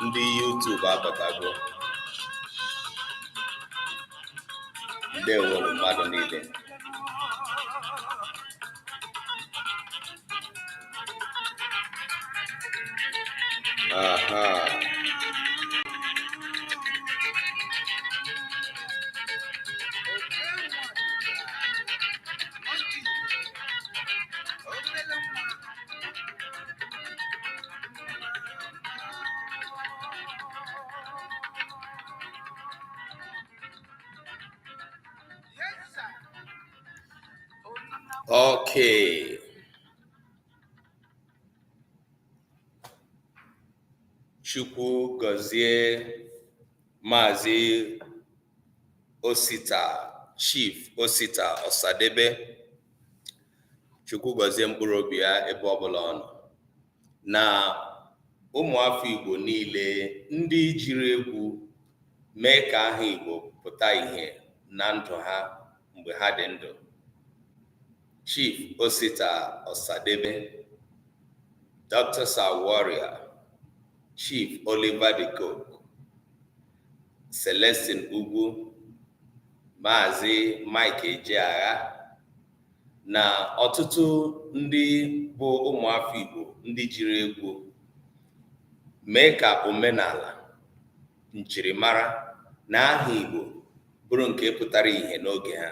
ndị YouTube abatago. Ndewo mmadụ niile. Okay. Chukwu gọzie Maazị Osita, Chief Osita Osadebe. Chukwu gọzie mkpụrụ obi ya ebe ọbụla ọ nọ. Na ụmụafọ Igbo niile ndị jiri egwu mee ka aha Igbo pụta ìhè na ndụ ha mgbe ha dị ndụ. Chief Osita Osadebe, Dr. Sir Warrior, Chief Oliver de Cook, Celestine Ugwu, Maazị Mike Ejeagha, na ọtụtụ ndị bụ ụmụafọ Igbo ndị jiri egwu mee ka omenala, njirimara na aha Igbo bụrụ nke pụtara ìhè n'oge ha.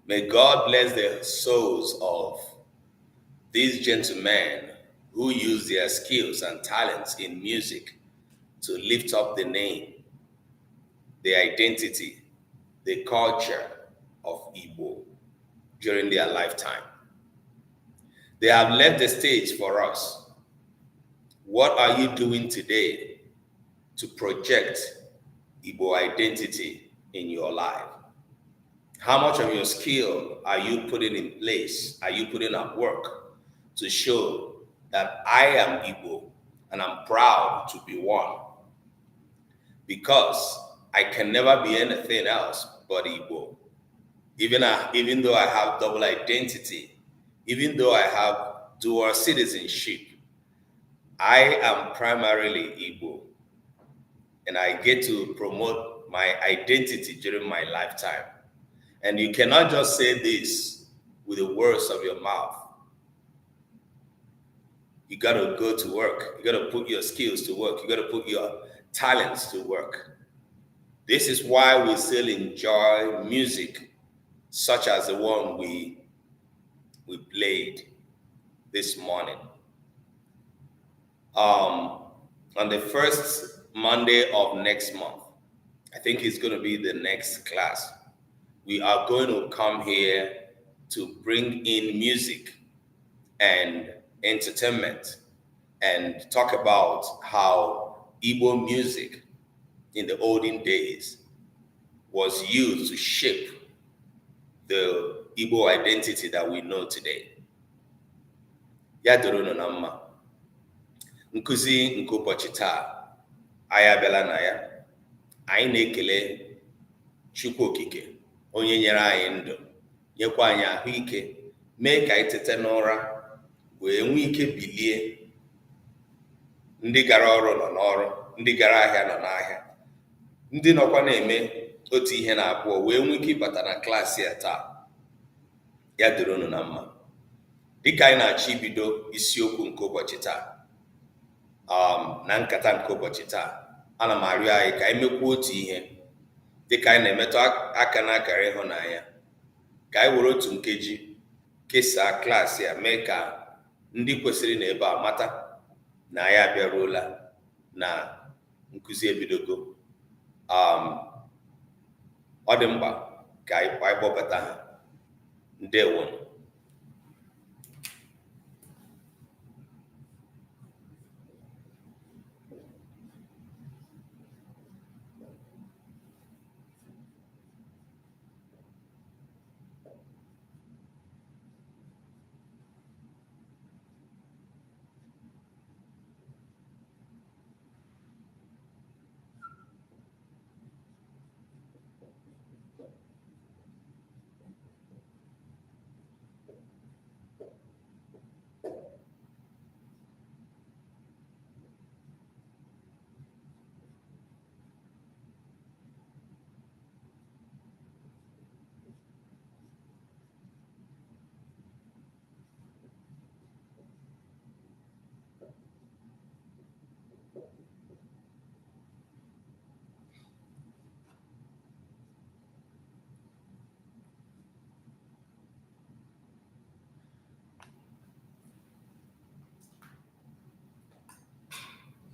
May God bless the souls of these gentlemen who use their skills and talents in music to lift up the name, the identity, the culture of Igbo during their lifetime. They have left the stage for us. What are you doing today to project Igbo identity in your life? How much of your skill are you putting in place? Are you putting at work to show that I am Igbo and I'm proud to be one? Because I can never be anything else but Igbo. Even though I have double identity, even though I have dual citizenship, I am primarily Igbo. And I get to promote my identity during my lifetime. And you cannot just say this with the words of your mouth. You got to go to work. You got to put your skills to work. You got to put your talents to work. This is why we still enjoy music such as the one we played this morning. On the first Monday of next month, I think it's going to be the next class, we are going to come here to bring in music and entertainment and talk about how Igbo music in the olden days was used to shape the Igbo identity that we know today. Ya doro no na mma. Nkuzi nke ụbọchị taa anyị abịala na ya. Anyị na-ekele Chukwu Okike, onye nyere anyị ndụ, nyekwa anyị ahụike, mee ka anyị tete n'ụra wee nwee ike bilie. Ndị gara ọrụ nọ n'ọrụ, ndị gara ahịa nọ n'ahịa, ndị nọkwa na-eme otu ihe na abụọ wee nwee ike ịbata na klaasị ya taa. Ya doro unu na mma. Dịka anyị na-achọ ibido isiokwu nke ụbọchị taa, na nkata nke ụbọchị taa, ana m arịọ anyị ka anyị mekwuo otu ihe dịka anyị na-emetụ aka n'akara ịhụnanya, ka anyị were otu nkeji kesaa klaasị ya, mee ka ndị kwesịrị na ebe a mata na anyị abịaruola na nkụzi ebidogo. Ọ dị mkpa ka anyị kpọbata ha. Ndewo.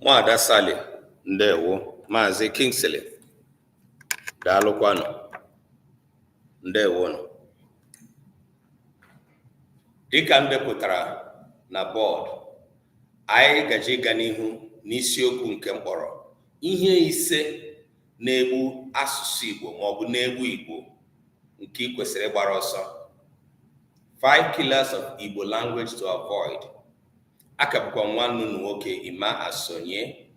Nwada Sally, ndewo. Maazị Kingsley, daalụkwanụ. Ndewonu. Dịka m depụtara na bọọdụ, anyị gaje ịga n'ihu n'isiokwu nke mkpọrọ ihe ise na-egbu asụsụ Igbo maọbụ na-egbu Igbo nke ị kwesịrị ịgbara ọsọ. 5 killers of Igbo language to avoid. Akabụkwa nwanne unu nwoke Ima Asonye,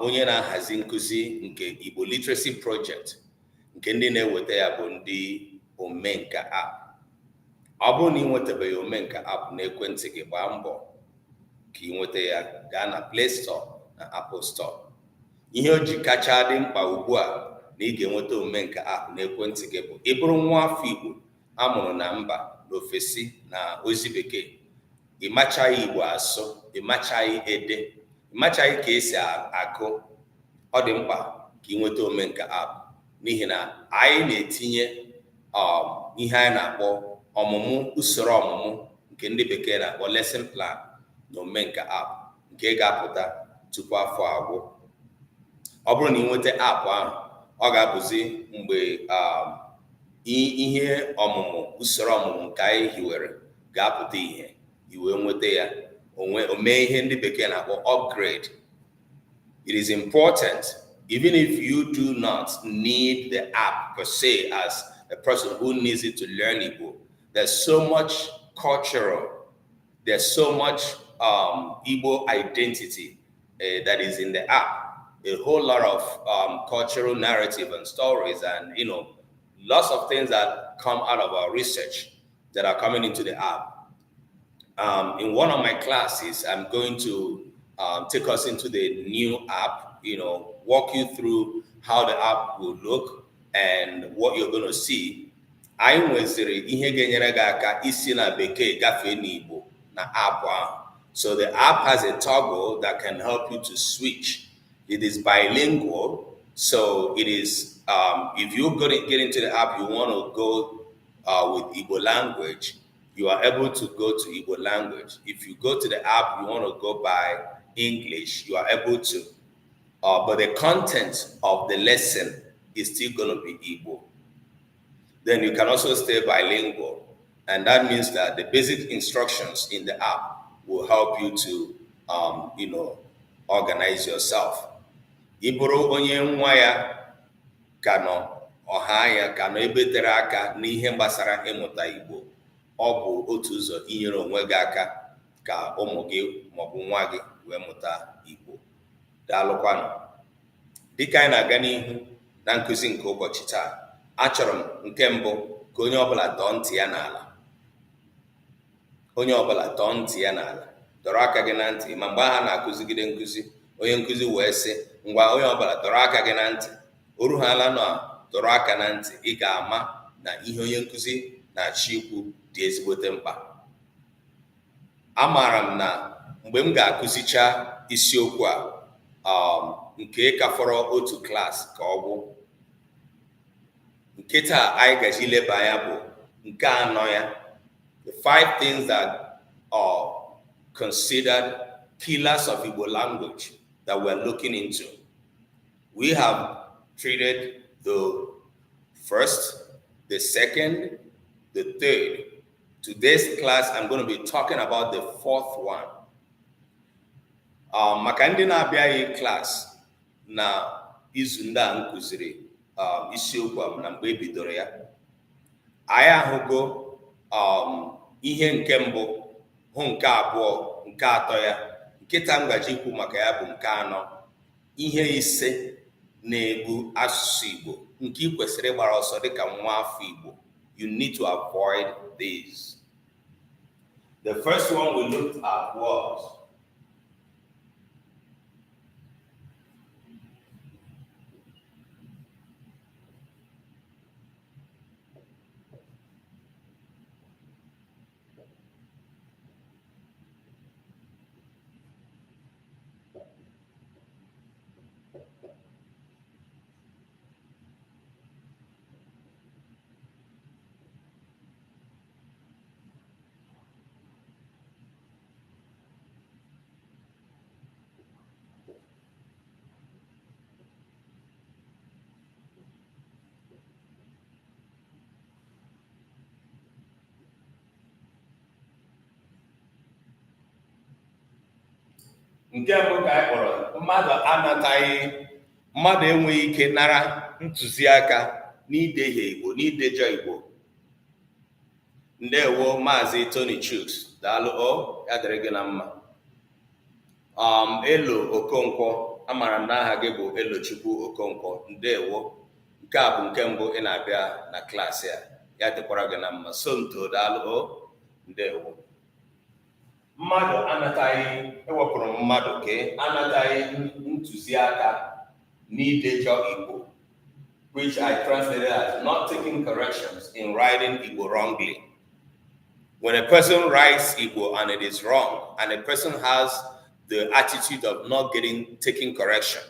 onye na-ahazi nkụzi nke Igbo Literacy Project, nke ndị na-eweta ya bụ ndị omenka app. Ọ bụrụ na ị nwetabeghị omenka app n'ekwentị gị, gbaa mbọ ka ị nweta ya, gaa na Play Store na Apple Store. Ihe o ji kacha dị mkpa ugbu a na ị ga-enweta omenka app n'ekwentị gị bụ ị bụrụ nwa afọ Igbo amụrụ na mba n'ofesi na ozi bekee, ịmachaghị Igbo asụ, ịmachaghị ede, ịmachaghị ka esi agụ, ọ dị mkpa ka ị nweta omenka app, n'ihi na anyị na-etinye ihe anyị na-akpọ ọmụmụ, usoro ọmụmụ nke ndị bekee na-akpọ lesson plan na omenka app, nke ga-apụta tupu afọ agwụ. Ọ bụrụ na ị nweta app ahụ, ọ ga-abụzi mgbe ihe ọmụmụ, usoro ọmụmụ nke anyị hiwere ga-apụta ihe, iwe nweta ya, o mee ihe ndị bekee na-akpọ upgrade. It is important, even if you do not need the app per se as a person who needs it to learn Igbo. There's so much cultural, there's so much Igbo identity that is in the app. A whole lot of cultural narrative and stories, and lots of things that come out of our research that are coming into the app. In one of my classes, I'm going to take us into the new app, walk you through how the app will look and what you're going to see. I nweziri ihe ga-enyere gị aka isi na bekee gafee n'Igbo na app ahụ. So the app has a toggle that can help you to switch. It is bilingual, so it is, if you're going to get into the app, you want to go with Igbo language, you are able to go to Igbo language. If you go to the app, you want to go by English, you are able to. But the content of the lesson is still going to be Igbo. Then you can also stay bilingual. And that means that the basic instructions in the app will help you to, organize yourself. Iburu onye nwa ya kano ọha ya kano ebetere aka n'ihe gbasara ịmụta Igbo. Ọ bụ otu ụzọ inyere onwe gị aka ka ụmụ gị maọbụ nwa gị wee mụta Igbo. Daalụkwanụ. Dịka anyị na-aga n'ihu na nkụzi nke ụbọchị taa, achọrọ m nke mbụ ka onye ọbụla tọọ ntị ya n'ala. Onye ọbụla tọọ ntị ya n'ala, dọrọ aka gị na ntị. Ma mgbe ha na-akụzigide nkụzi, onye nkụzi wee sị, ngwa onye ọbụla dọrọ aka gị na ntị, o ruhala na dọrọ aka na ntị, ị ga-ama na ihe onye nkụzi na-achọ ikwu dị ezigbote mkpa. Amaara m na mgbe m ga-akụzicha isiokwu a, nke ka fọrọ otu klaasị ka ọ bụ, nke taa anyị gaji ileba anya bụ nke anọ ya, the 5 things that are considered killers of Igbo language that we're looking into. We have treated the first, the second, the third. Today's class, I'm going to be talking about the 4th one. Maka ndị na-abịaghị class na izu ndị a nkụziri isiokwu a na mgbe ebidoro ya, anyị ahụgo ihe nke mbụ, hụ nke abụọ, nke atọ ya, nkịta ngaji ikwu maka ya bụ nke anọ. Ihe ise na-egbu asụsụ Igbo nke ị kwesịrị ịgbara ọsọ dịka nwa afọ Igbo. You need to avoid these. The first one we looked at was nke mbụ ka anyị kpọrọ mmadụ anataghị mmadụ enweghị ike nara ntụziaka n'idehie Igbo n'idejọ Igbo. Ndewo Maazị Tony Chuks, daalụ, ya dịrị gị na mma. Elo Okonkwo, amara m na aha gị bụ Elochukwu Okonkwo, ndewo. Nke a bụ nke mbụ ị na-abịa na klaasị a, ya dịkwara gị na mma. Somto, daalụ, ndewo. Mmadụ anataghị, ewepụrụ m mmadụ ka anataghị ntụziaka n'idejọ Igbo, which I translated as not taking corrections in writing Igbo wrongly. When a person writes Igbo and it is wrong, and a person has the attitude of not taking correction,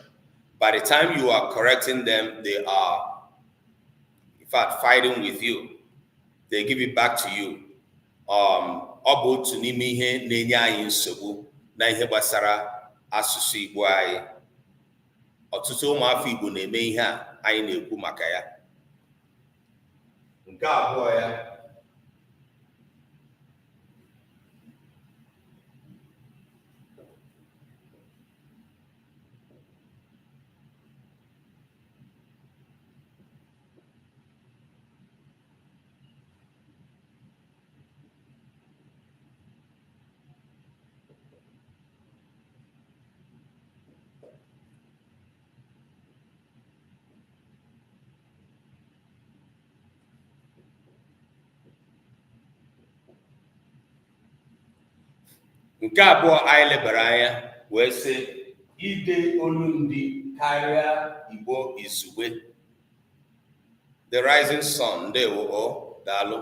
by the time you are correcting them, they are, in fact, fighting with you. They give it back to you. Ọ bụ otu n'ime ihe na-enye anyị nsogbu na ihe gbasara asụsụ Igbo anyị. Ọtụtụ ụmụafọ Igbo na-eme ihe a anyị na-ekwu maka ya. Nke abụọ ya, nke abụọ anyị lebara anya wee sị ide olundi karịa Igbo izugbe. The Rising Sun, ndewo, daalụ.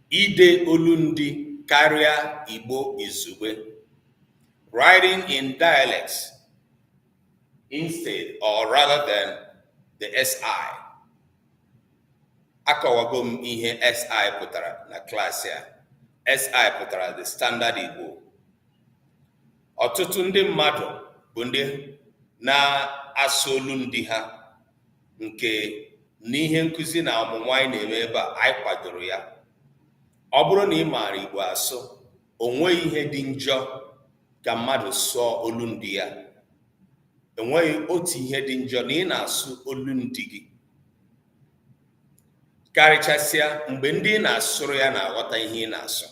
Ide olundi karịa Igbo izugbe. Writing in dialects instead or rather than the SI. Akọwago m ihe SI pụtara na klaasị a. SI pụtara the standard Igbo. Ọtụtụ ndị mmadụ bụ ndị na-asụ olundi ha, nke n'ihe nkụzi na ọmụmụ anyị na-eme ebe a anyị kwadoro ya. Ọ bụrụ na ị maara Igbo asụ, o nweghị ihe dị njọ ka mmadụ sụọ olundi ya. Enweghị otu ihe dị njọ na ị na-asụ olundi gị, karịchasịa mgbe ndị ị na-asụrụ ya na-aghọta ihe ị na-asụ.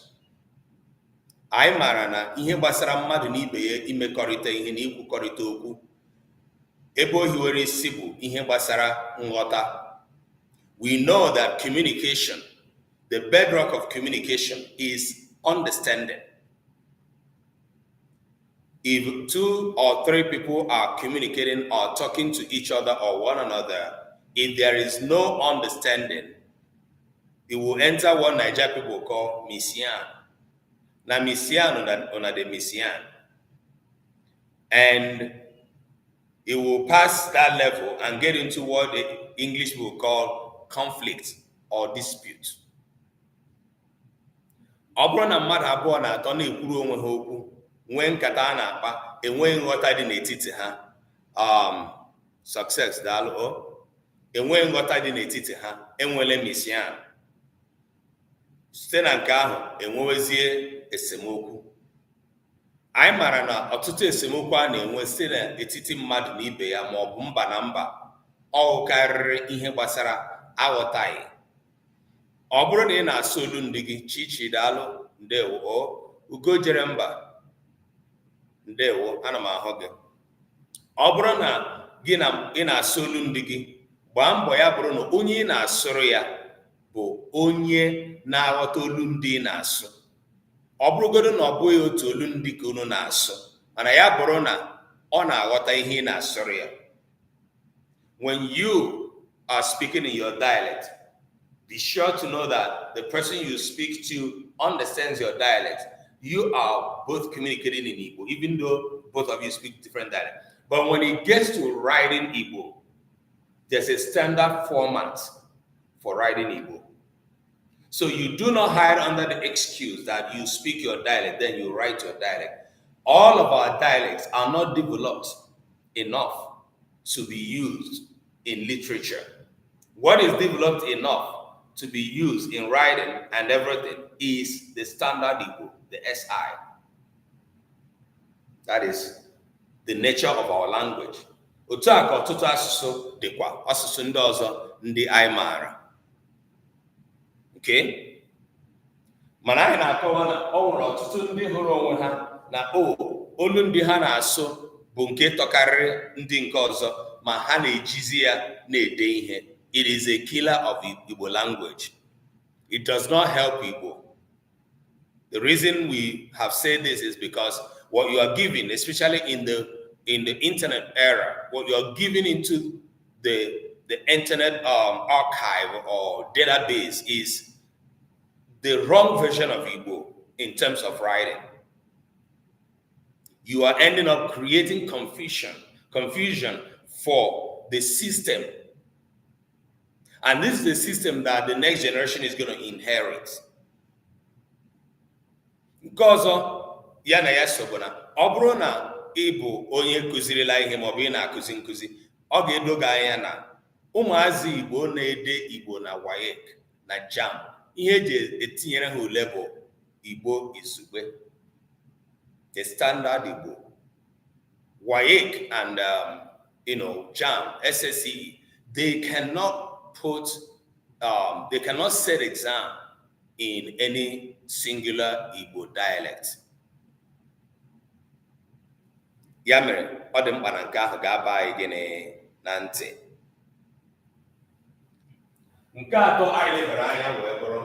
Anyị maara na ihe gbasara mmadụ na ibe ya imekọrịta ihe na ikwukọrịta okwu, ebe o hiwere isi bụ ihe gbasara nghọta. We know that communication, the bedrock of communication, is understanding. If 2 or 3 people are communicating or talking to each other or one another, if there is no understanding, it will enter what Niger people call misian. Na misian una de misian. And it will pass that level and get into what the English will call conflict or dispute. Ọ bụrụ na mmadụ abụọ na atọ na-ekwuru onwe ha okwu, nwee nkata a na-akpa, enweghị nghọta dị n'etiti ha, success, daalụ, enweghị nghọta dị n'etiti ha, enwele misian. Site na nke ahụ enwewezie esemokwu. Anyị mara na ọtụtụ esemokwu a na-enwe site n'etiti mmadụ na ibe ya ma ọ bụ mba na mba, ọ karịrị ihe gbasara aghọtaghị. Ọ bụrụ na ị na-asụ olundi gị, Chichi, daalụ, ndewo. Ugo jere mba, ndewo, ana m ahụ gị. Ọ bụrụ na ị na-asụ olundi gị, gbaa mbọ ya bụrụ na onye ị na-asụrụ ya bụ onye na-aghọta olundi ị na-asụ. Ọ bụrụgodo na ọ bụghị otu olundi ka unu na-asụ, mana ya bụrụ na ọ na-aghọta ihe ị na-asụrụ ya. When you are speaking in your dialect, be sure to know that the person you speak to understands your dialect. You are both communicating in Igbo, even though both of you speak different dialects. But when it gets to writing Igbo, there's a standard format for writing Igbo. So you do not hide under the excuse that you speak your dialect, then you write your dialect. All of our dialects are not developed enough to be used in literature. What is developed enough to be used in writing and everything is the standard Igbo, the SI. That is the nature of our language. Otu a ka ọtụtụ asụsụ dịkwa, asụsụ ndị ọzọ ndị anyị maara. Okay? Mana anyị na-akọwa na ọ nwere ọtụtụ ndị hụrụ onwe ha na olu ndị ha na-asụ bụ nke tọkarịrị ndị nke ọzọ, ma ha na-ejizi ya na-ede ihe. It is a killer of Igbo language. It does not help Igbo. The reason we have said this is because what you are giving, especially in the internet era, what you are giving into the internet archive or database is the wrong version of Igbo in terms of writing. You are ending up creating confusion for the system. And this is the system that the next generation is going to inherit. Because ya na ya so na ọ bụrụ na ị bụ onye kụzirila ihe ma ọ bụ ị na-akụzi nkụzi, ọ ga-edoga anya na ụmụazị Igbo na-ede Igbo na WAEC na JAMB, ihe eji etinyere ha ule bụ Igbo izugbe, the standard Igbo. WAEC and JAMB, SSE, they cannot set exam in any singular Igbo dialect. Ya mere, ọ dị mkpa na nke ahụ ga-aba anyị gịnị na ntị. Nke atọ anyị lebara anya wee bụrụ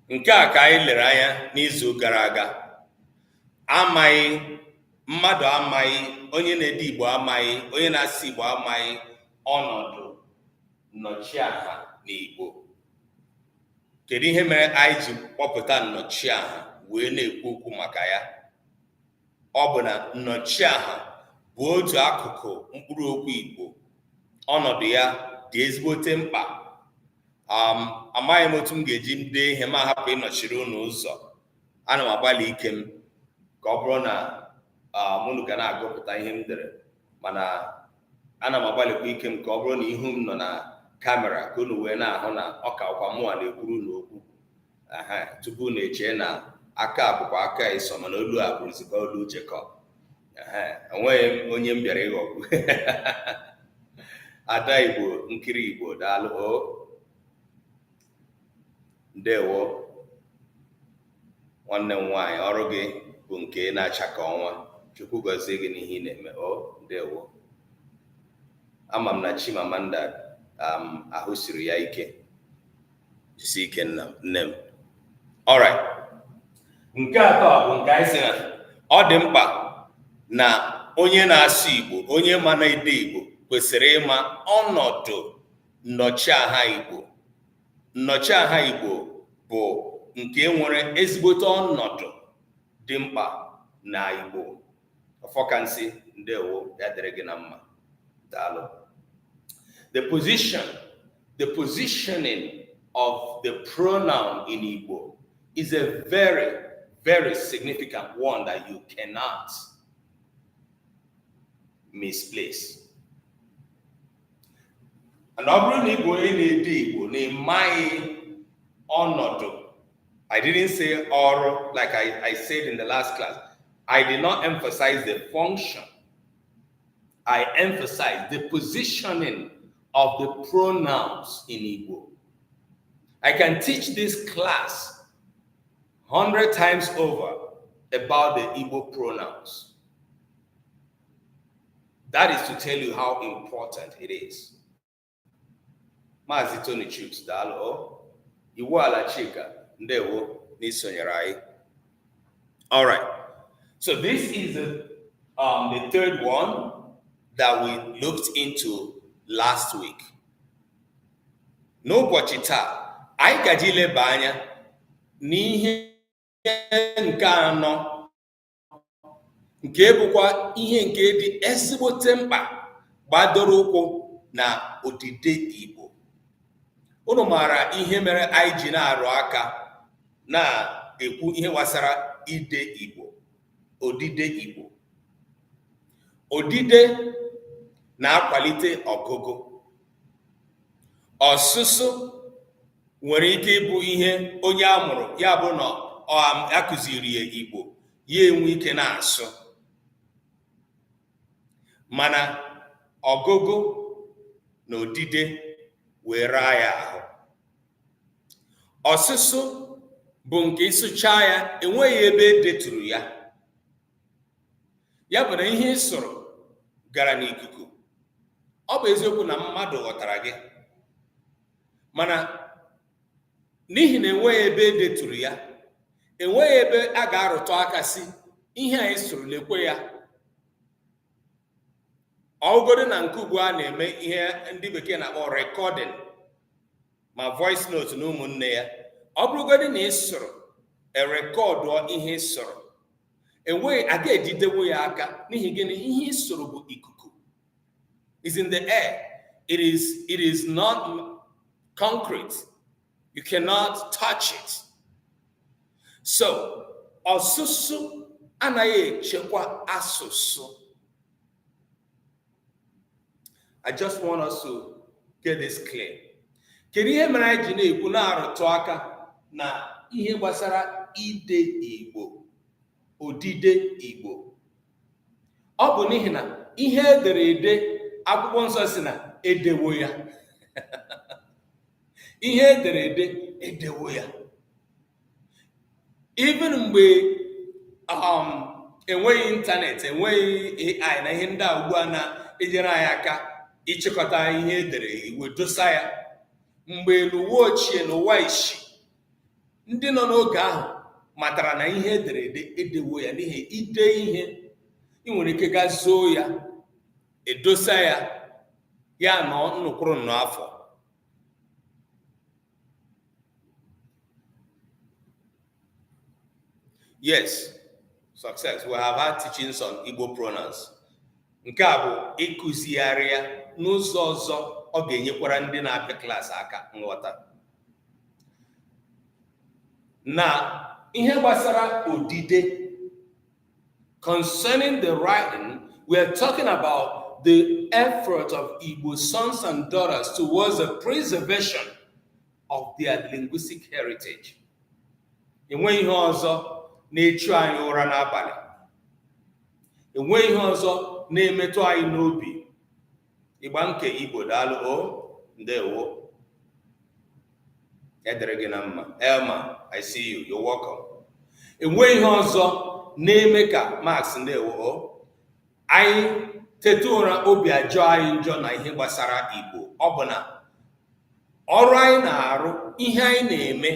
nke a ka anyị lere anya n'izu gara aga. Mmadụ amaghị, onye na-ede Igbo amaghị, onye na-asụ Igbo amaghị ọnọdụ nnọchiaha n'Igbo. Kedu ihe mere anyị ji kpọpụta nnọchiaha wee na-ekwu okwu maka ya? Ọ bụ na nnọchiaha bụ otu akụkụ mkpụrụ okwu Igbo. Ọnọdụ ya dị ezigbote mkpa. Amaghị m otu m ga-eji dee ihe ma hapụ ịnọchiri unu ụzọ. Ana m agbalị ike m ka ọ bụrụ na mụnụ ga na-agụpụta ihe m dere, mana ana m agbalịkwa ike m ka ọ bụrụ na ihu m nọ na kamera ka unu wee na-ahụ na ọ ka ọkwa mụnwa na-ekwuru n'okwu. Tupu unu echee na aka bụkwa aka ịsọ, mana olu a bụrụzikwa olu Jekọb. Enweghị m onye m bịara ịghọgbu. Ada Igbo, nkiri Igbo, daalụ. Ndewo nwanne m nwaanyị, ọrụ gị bụ nke na-acha ka ọnwa. Chukwu gọzie gị n'ihe ị na-eme. Ndewo. Ama m na Chimamanda ahụ siri ya ike. Jisi ike nne m. Alright. Nke atọ bụ nke anyị sị na ọ dị mkpa na onye na-asụ Igbo, onye ma na-ede Igbo kwesịrị ịma ọnọdụ nnọchiaha Igbo. Nnọchiaha Igbo bụ nke nwere ezigbote ọnọdụ dị mkpa na Igbo. Ọfọkansị, ndewo, ya dịrị gị na mma. Daalụ. The positioning of the pronoun in Igbo is a very, very significant one that you cannot misplace. And ọ bụrụ na Igbo onye na-ede Igbo na-emaghị ọnọdụ, I didn't say ọrụ like I said in the last class. I did not emphasize the function. I emphasized the positioning of the pronouns in Igbo. I can teach this class 100 times over about the Igbo pronouns. That is to tell you how important it is. Maazị Tony Chuks daalụ. Iwu ala Chika ndewo n'isonyere anyị. All right. So this is the third one that we looked into last week. N'ụbọchị taa, anyị gaji ileba anya n'ihe nke anọ, nke bụkwa ihe nke dị ezigbote mkpa gbadoro ụkwụ na odide Igbo. Unu maara ihe mere anyị ji na-arụ aka na-ekwu ihe gbasara ide Igbo, odide Igbo. Odide na-akwalite ọgụgụ. Ọsụsụ nwere ike ịbụ ihe onye amụrụ ya bụ na akụziri ya Igbo ya enwe ike na-asụ, mana ọgụgụ na odide were ya ahụ. Ọsụsụ bụ nke ịsụchaa ya enweghị ebe edeturu ya. Ya bụ na ihe ị sụrụ gara n'ikuku. Ọ bụ eziokwu na mmadụ ghọtara gị, mana n'ihi na enweghị ebe edeturu ya, enweghị ebe a ga-arụtụ aka si ihe anyị sụrụ lekwe ya. Ọgụgụ na nke ugbu a na-eme ihe ndị bekee na-akpọ recording ma voice note na ụmụnne ya. Ọ bụrụgodị na ị sụrụ erekọdụọ ihe ị sụrụ, enweghị aga ejidewo ya aka n'ihi gịnị? Ihe ị sụrụ bụ ikuku. It's in the air. It is not concrete. You cannot touch it. So, ọsụsụ anaghị echekwa asụsụ. I just want us to get this clear. Kedu ihe mere anyị ji na-ekwu na-arụtụ aka na ihe gbasara ide Igbo, odide Igbo? Ọ bụ n'ihi na ihe ederede akwụkwọ nsọ si na edewo ya. Ihe ederede edewo ya. Even mgbe enweghị ịntanetị, enweghị AI na ihe ndị a ugbu a na-ejere anyị aka ịchịkọta ihe edere iwe dosa ya. Mgbe n'ụwa ochie na ụwa ishi, ndị nọ n'oge ahụ matara na ihe ederede edewo ya, n'ihi ide ihe ị nwere ike gaa zoo ya, edosa ya, ya nọ nnukwu afọ. Yes, success. We have had teachings on Igbo pronouns. Nke a bụ ịkụzigharị ya n'ụzọ ọzọ ọ ga-enyekwara ndị na-apịa klaasị aka nghọta. Na ihe gbasara odide, concerning the writing, we are talking about the effort of Igbo sons and daughters towards the preservation of their linguistic heritage. Enweghị ihe ọzọ na-echu anyị ụra n'abalị. Enweghị ihe ọzọ na-emetụ anyị n'obi. Ịgba nke Igbo daalụ ndewo. Edere gị na mma. Elma, I see you. You're welcome. Enweghị ihe ọzọ na-eme ka Max ndewo anyị teta ụra obi ajọ anyị njọ na ihe gbasara Igbo. Ọ bụ na ọrụ anyị na-arụ, ihe anyị na-eme,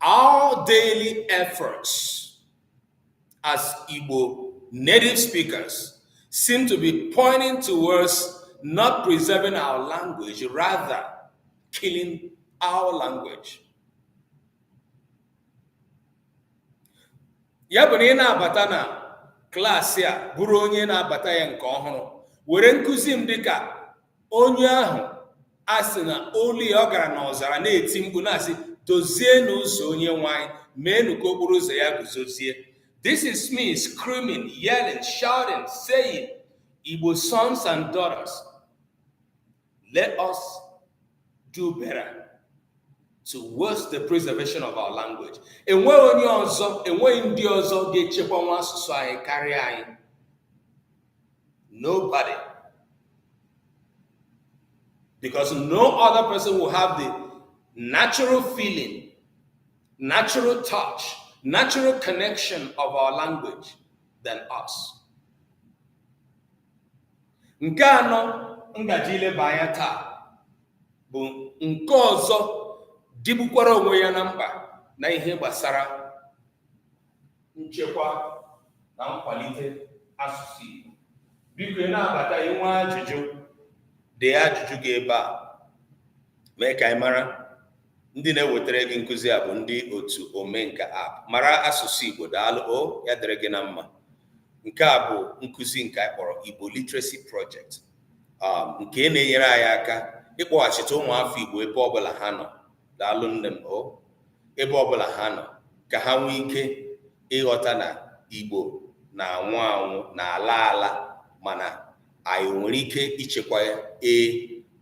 our daily efforts as Igbo native speakers seem to be pointing towards not preserving our language, rather killing our language. Ya bụ na ị na-abata na klaasị a bụrụ onye na-abata ya nke ọhụrụ, were nkụzi m dịka onye ahụ a sị na olu ya ọ gara n'ọzara na-eti mkpu na-asị dozie n'ụzọ onye nwanyị, meenụ ka okporo ụzọ ya guzozie. This is me screaming, yelling, shouting, saying, Igbo sons and daughters, let us do better towards the preservation of our language. Enweghị onye ọzọ, enweghị ndị ọzọ ga-echekwa nwa asụsụ anyị karịa anyị. Nobody. Because no other person will have the natural feeling, natural touch, natural connection of our language than us. Nke anọ ngaji ileba anya taa bụ nke ọzọ dịbukwara onwe ya na mkpa na ihe gbasara nchekwa na nkwalite asụsụ Igbo. Biko na-abata inwe ajụjụ dee ajụjụ gị ebe a mee ka anyị mara. Ndị na-ewetara gị nkụzi a bụ ndị otu Omenka app. Mara asụsụ Igbo. Daalụ. O ya dịrị gị na mma. Nke a bụ nkụzi nke anyị kpọrọ Igbo Literacy Project, nke na-enyere anyị aka ịkpọghachite ụmụafọ Igbo ebe ọbụla ha nọ. Daalụ nne m. O ebe ọbụla ha nọ ka ha nwee ike ịghọta na Igbo na-anwụ anwụ na ala ala, mana anyị nwere ike ichekwa ya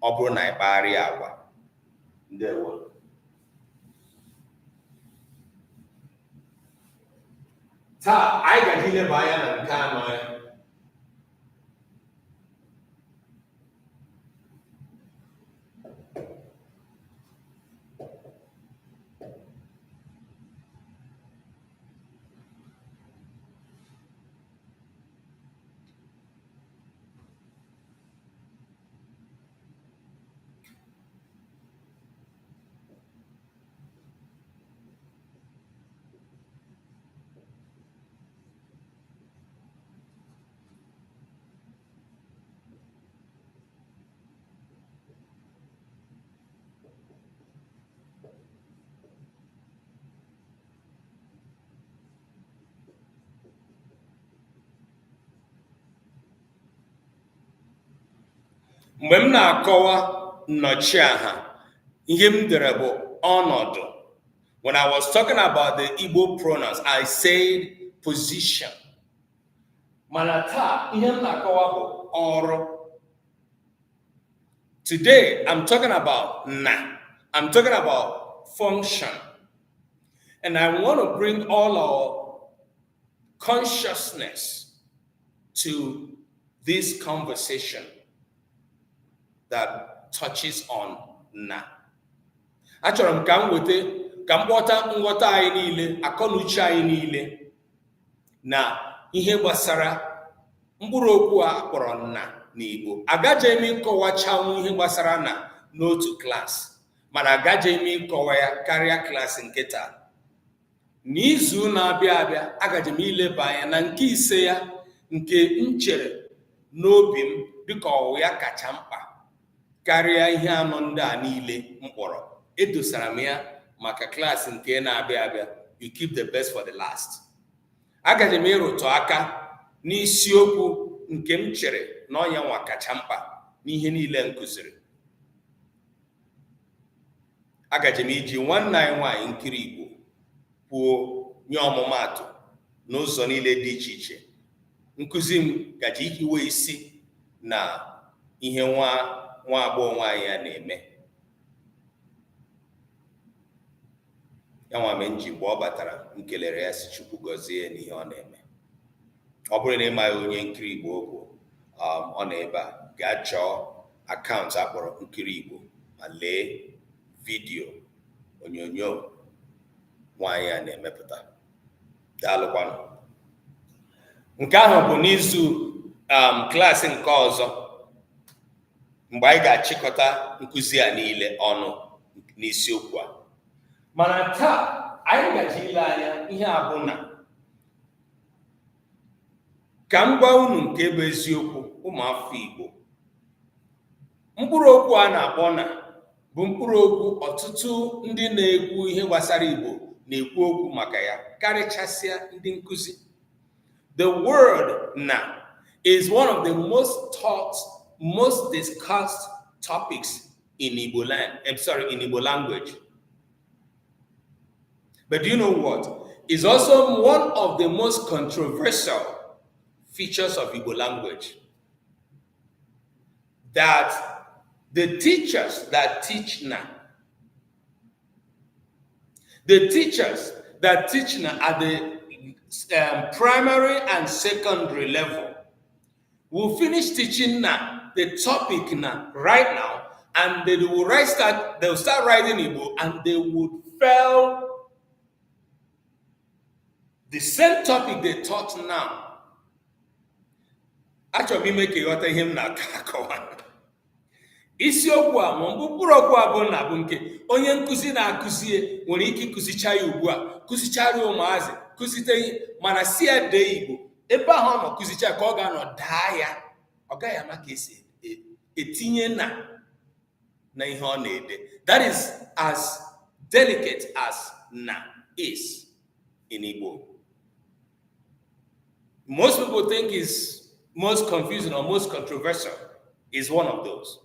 ọ bụrụ na anyị kpagharịa agwa. Ndewo. Taa anyị gaji ileba anya na nke anọ ya. Mgbe m na-akọwa nnọchiaha, ihe m dere bụ ọnọdụ. When I was talking about the Igbo pronouns, I said position. Mana taa, ihe m na-akọwa bụ ọrụ. Today, I'm talking about na. I'm talking about function. And I want to bring all our consciousness to this conversation that touches on na. Achọrọ m ka m kpọta nghọta anyị niile, akọnuche anyị niile na ihe gbasara mkpụrụ okwu a kpọrọ na n'Igbo. Agaje m ịkọwachanwu ihe gbasara na n'otu klaasị, mana agaje m ịkọwa ya karịa klaasị nke taa. N'izu na-abịa abịa, agaje m ileba anya na nke ise ya, nke m chere n'obi m dịka ọwụ ya kacha mkpa karịa ihe anọ ndị a niile mkpọrọ. Edosara m ya maka klaasị nke na-abịa abịa. You keep the best for the last. Agaje m ịrụtụ aka n'isiokwu nke m chere na ọnya nwa kacha mkpa n'ihe niile m kụziri. Agaje m iji nwanne anyị nwaanyị nkiri Igbo kwuo nye ọmụmaatụ n'ụzọ niile dị iche iche. Nkụzi m gaji ihiwe isi na ihe nwa agbọghọ nwaanyị ya na-eme. Ya nwa mee nji mgbe ọ batara, nkelere ya si Chukwu gọzie n'ihe ọ na-eme. Ọ bụrụ na ịmaghị onye nkiri Igbo bụ, ọ na ebe a, gaa chọọ akaụntụ akpọrọ Nkiri Igbo ma lee vidiyo onyonyo nwaanyị ya na-emepụta. Daalụkwanụ. Nke ahụ bụ n'izu klaasị nke ọzọ, mgbe anyị ga-achịkọta nkụzi a niile ọnụ n'isiokwu a. Mana taa anyị gaji ile anya ihe a bụ na. Ka m gwa unu nke bụ eziokwu, ụmụafọ Igbo, mkpụrụ okwu a na-akpọ na bụ mkpụrụ okwu ọtụtụ ndị na-ekwu ihe gbasara Igbo na-ekwu okwu maka ya, karịchasịa ndị nkụzi. The word na is one of the most taught, most discussed topics in Igbo land. I'm sorry, in Igbo language. But do you know what? It's also one of the most controversial features of Igbo language. That the teachers that teach na, at the primary and secondary level will finish teaching na, the topic na, right now, and they'll start writing Igbo, and they would fail the same topic they taught now. Actually, make a lot of him now. isiokwu a ma mkpụrụ okwu a bụ na bụ nke onye nkụzi na-akụzie nwere ike ịkụzicha ya ugbu a kụzichara ụmụazị kụzite mana si ya dee Igbo ebe ahụ ọ nọ kụzicha ka ọ ga-anọ daa ya ọ gaghị ama ka esi etinye na ihe ọ na-ede. That is as delicate as na is in Igbo. Most people think is most confusing or most controversial is one of those.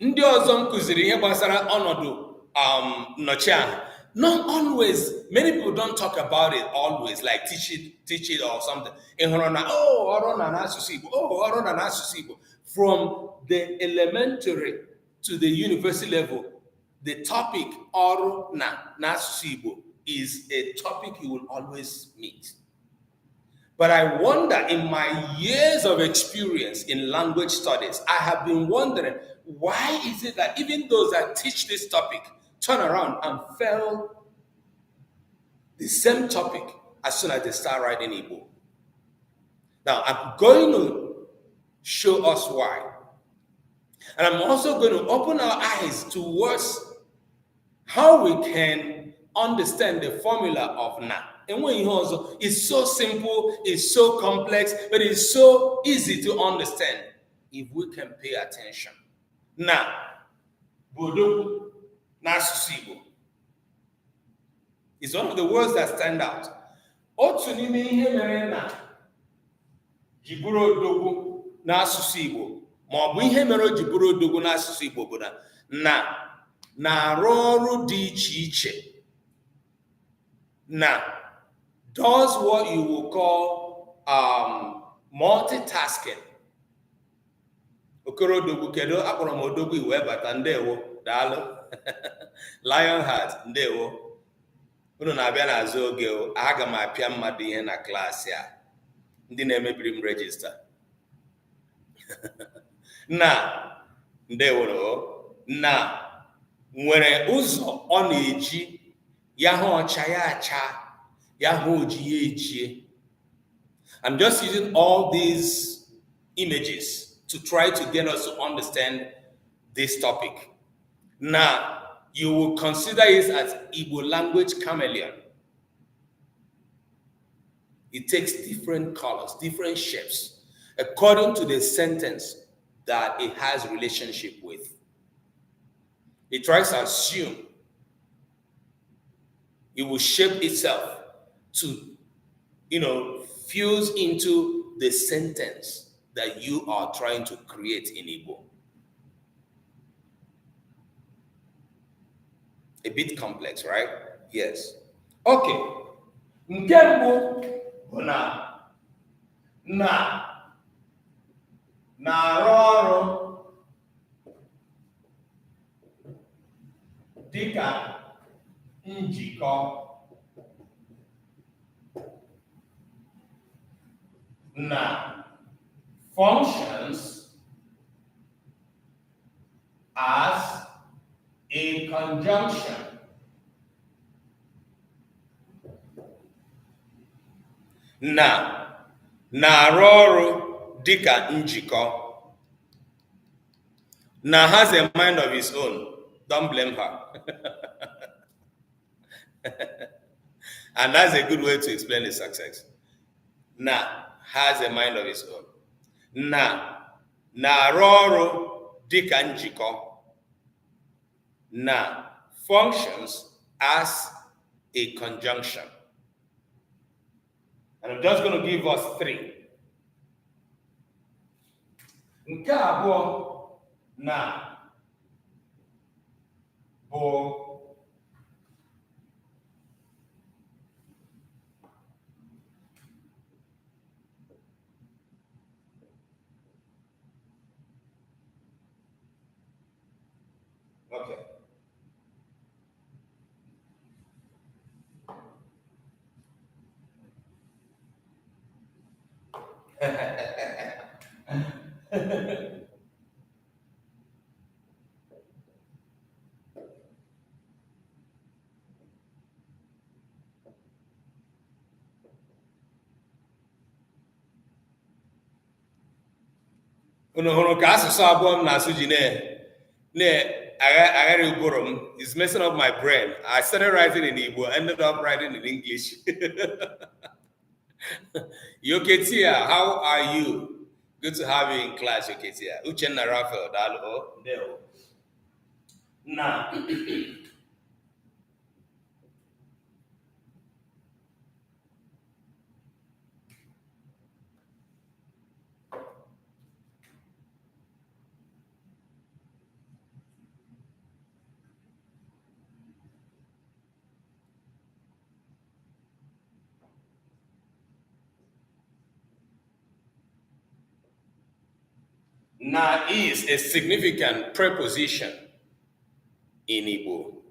Ndị ọzọ m kụziri ihe gbasara ọnọdụ nnọchiaha. Not always. Many people don't talk about it always, like teach it or something. From the elementary to the university level, the topic ọrụ na n'asụsụ Igbo is a topic you will always meet. But I wonder, in my years of experience in language studies, I have been wondering, why is it that even those that teach this topic turn around and fail the same topic as soon as they start writing Igbo? Now, I'm going to show us why. And I'm also going to open our eyes towards how we can understand the formula of na. And when it's so simple, it's so complex, but it's so easy to understand if we can pay attention. Na, bodogu, n'asụsụ Igbo is one of the words that stand out. Otu n'ime ihe mere na ji bụrụ odogwu n'asụsụ Igbo, ma ọ bụ ihe mere o ji bụrụ odogwu n'asụsụ Igbo bụ na-arụ ọrụ dị iche iche. Na does what you will call multitasking. Okorodogwu kedu akpọrọ m odogwu iwe bata ndewo daalụ. Lionheart ndewo. Unu na-abịa n'azụ oge o, aga m apịa mmadụ ihe na klaasị a. Ndị na-emebiri m regista. Na ndewo no. Na nwere ụzọ ọ na-eji ya hụ ọcha ya acha. I'm just using all these images to try to get us to understand this topic. Now, you will consider it as Igbo language chameleon. It takes different colors, different shapes, according to the sentence that it has relationship with. It tries to assume it will shape itself to, fuse into the sentence that you are trying to create in Igbo. A bit complex, right? Yes. Okay. Nke mbụ bụ na-arụ ọrụ dịka njikọ. Na functions as a conjunction. Na-arụ ọrụ dịka njikọ. Na has a mind of its own. Don't blame her. And that's a good way to explain the success. Na has a mind of its own. Na-arụ ọrụ dịka njikọ. Na functions as a conjunction. And I'm just going to give us 3. Nke abụọ na bụ okay. unu hụrụ ka asụsụ abụọ m na-asụ ji aghara ụbụrụ m is messing up my brain. I started writing in Igbo, ended up writing in English. Yoketia, how are you? Good to have you in class, Yoketia. Uchenna Raphael, Dalo, Deo. Now, na is a significant preposition in Igbo.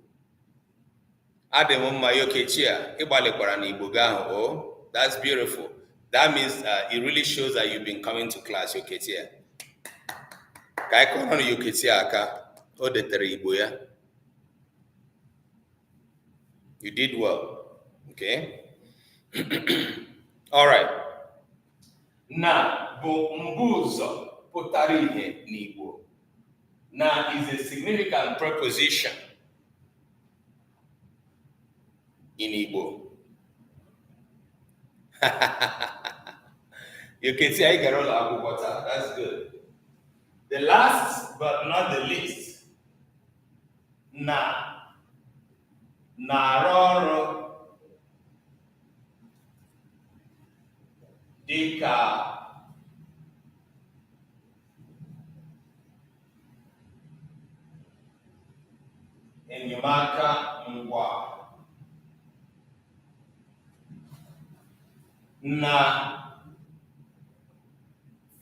Adem mma Yokechia, ịgbalikwara na Igbo gaho. Oh, that's beautiful. That means it really shows that you've been coming to class, Yokechia. Ka anyị kọrọ na Yokechia aka, o detere Igbo ya. You did well. Okay? All right. Na bụ mbụ ụzọ pụtara ihe n'Igbo. Na is a significant preposition in Igbo. You can see I get all the water. That's good. The last but not the least. Na. Naroro. Dika. Enyemaka ngwa. Na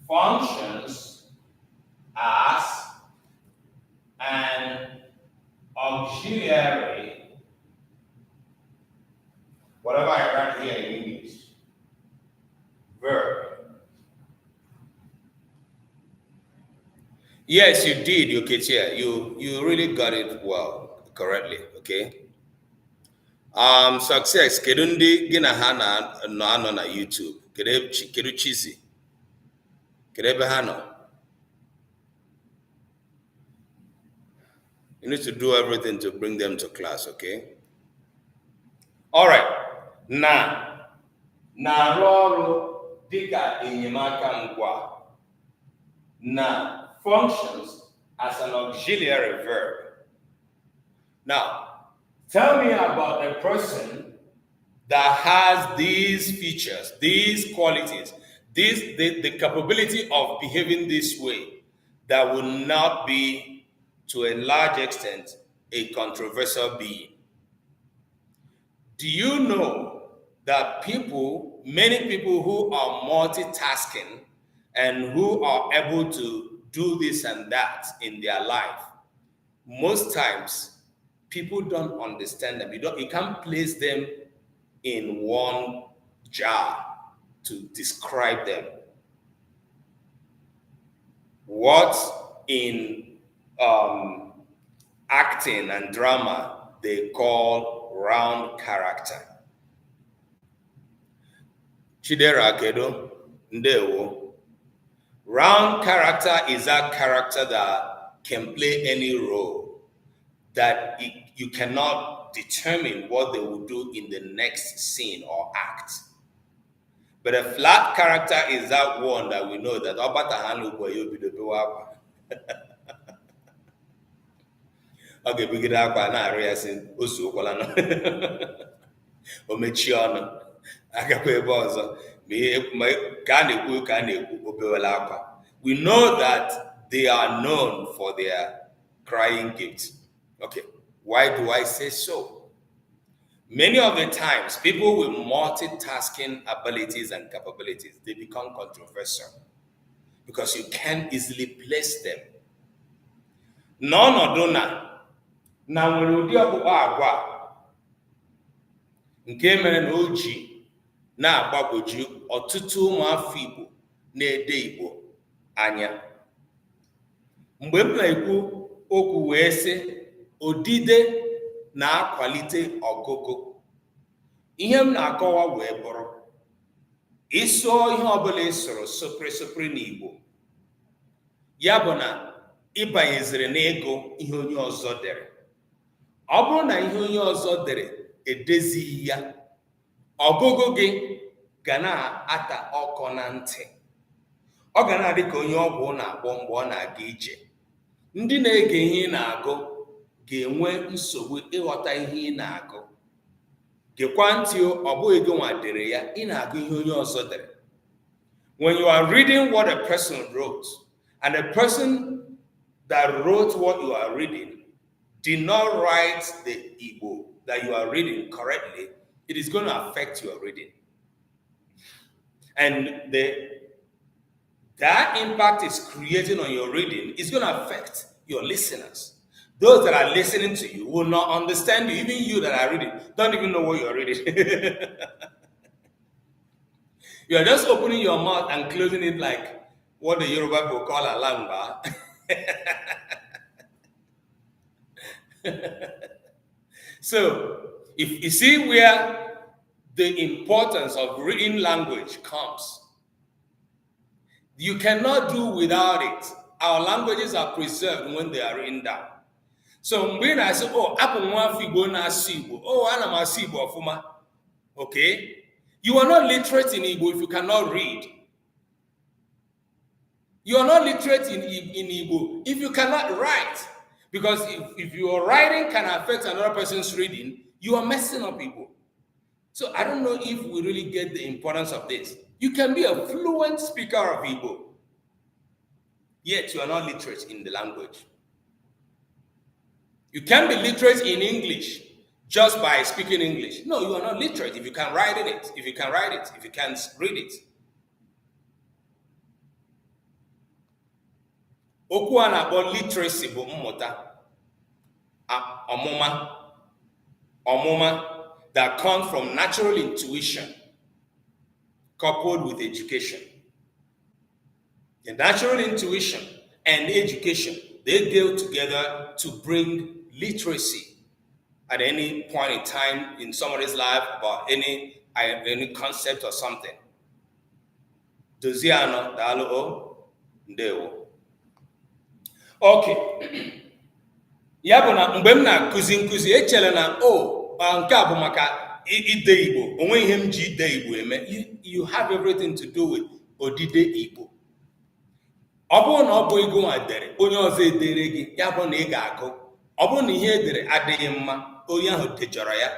functions as an auxiliary, whatever I write here in English, verb. Yes, you did, Yoketia. You really got it well, correctly, okay? Success, kedu ndị gị na ha anọ na YouTube? Kedu Chizi? Kedu ebe ha nọ? You need to do everything to bring them to class, okay? All right. Na-arụ ọrụ dịka enyemaka ngwa. Na functions as an auxiliary verb. Now, tell me about a person that has these features, these qualities, the capability of behaving this way that will not be, to a large extent, a controversial being. Do you know that many people who are multitasking and who are able to do this and that in their life, most times people don't understand them. You can't place them in one jar to describe them. What in acting and drama they call round character. Chidera Kedo, Ndewo. Round character is that character that can play any role, that you cannot determine what they will do in the next scene or act. But a flat character is that one that we know that okay, we get up and I say, Osu Kolano. Omechiano. We know that they are known for their crying gifts. Okay, why do I say so? Many of the times, people with multitasking abilities and capabilities, they become controversial because you can't easily place them. None or na nwere ụdị ọkpụkpọ agwa nke mere na o ji na-agbagwoju ọtụtụ ụmụafọ Igbo na-ede Igbo anya. Mgbe m na-ekwu okwu wee sị odide na-akwalite ọgụgụ, ihe m na-akọwa wee bụrụ ịsụọ ihe ọbụla ịsụrụ sopri n'Igbo, ya bụ na ịbanyeziri n'ịgụ ihe onye ọzọ dere. Ọ bụrụ na ihe onye ọzọ dere edezighị ya, ọgụgụ gị ga na-ata ọkọ na ntị. Ọ ga na-adị ka onye ọgwụ na-akpọ mgbe ọ na-aga ije. Ndị na-ege ihe ị na-agụ ga-enwe nsogbu ịghọta ihe ị na-agụ. Gekwa ntị, ọ bụghị gị nwa dere ya, ị na-agụ ihe onye ọzọ dere. When you are reading what a person wrote, and the person that wrote what you are reading did not write the Igbo that you are reading correctly, it is going to affect your reading. And that impact is creating on your reading is going to affect your listeners. Those that are listening to you will not understand you. Even you that are reading don't even know what you're reading. You're just opening your mouth and closing it like what the Yoruba people call a lamba. So, if you see where the importance of reading language comes, you cannot do without it. Our languages are preserved when they are written down. So when I say, oh, okay, you are not literate in Igbo if you cannot read. You are not literate in Igbo if you cannot write. Because if your writing can affect another person's reading, you are messing up Igbo. So I don't know if we really get the importance of this. You can be a fluent speaker of Igbo, yet you are not literate in the language. You can be literate in English just by speaking English. No, you are not literate if you can write it, if you can write it, if you can read it. Okwu a na-akpọ literacy bụ mmụta, ọmụma that comes from natural intuition coupled with education. The natural intuition and education, they go together to bring literacy at any point in time in somebody's life about any concept or something. Doziano dalo o ndewo. Okay. Ya bụ na mgbe m na-akụzi nkụzi echere na nke a bụ maka ide Igbo, onwe ihe m ji ide Igbo eme. You have everything to do with odide Igbo. Ọ bụrụ na ọ bụ ego nwa dere, onye ọzọ edere gị, ya bụ na ị ga-agụ. Ọ bụrụ na ihe edere adịghị mma, onye ahụ dejọrọ ya,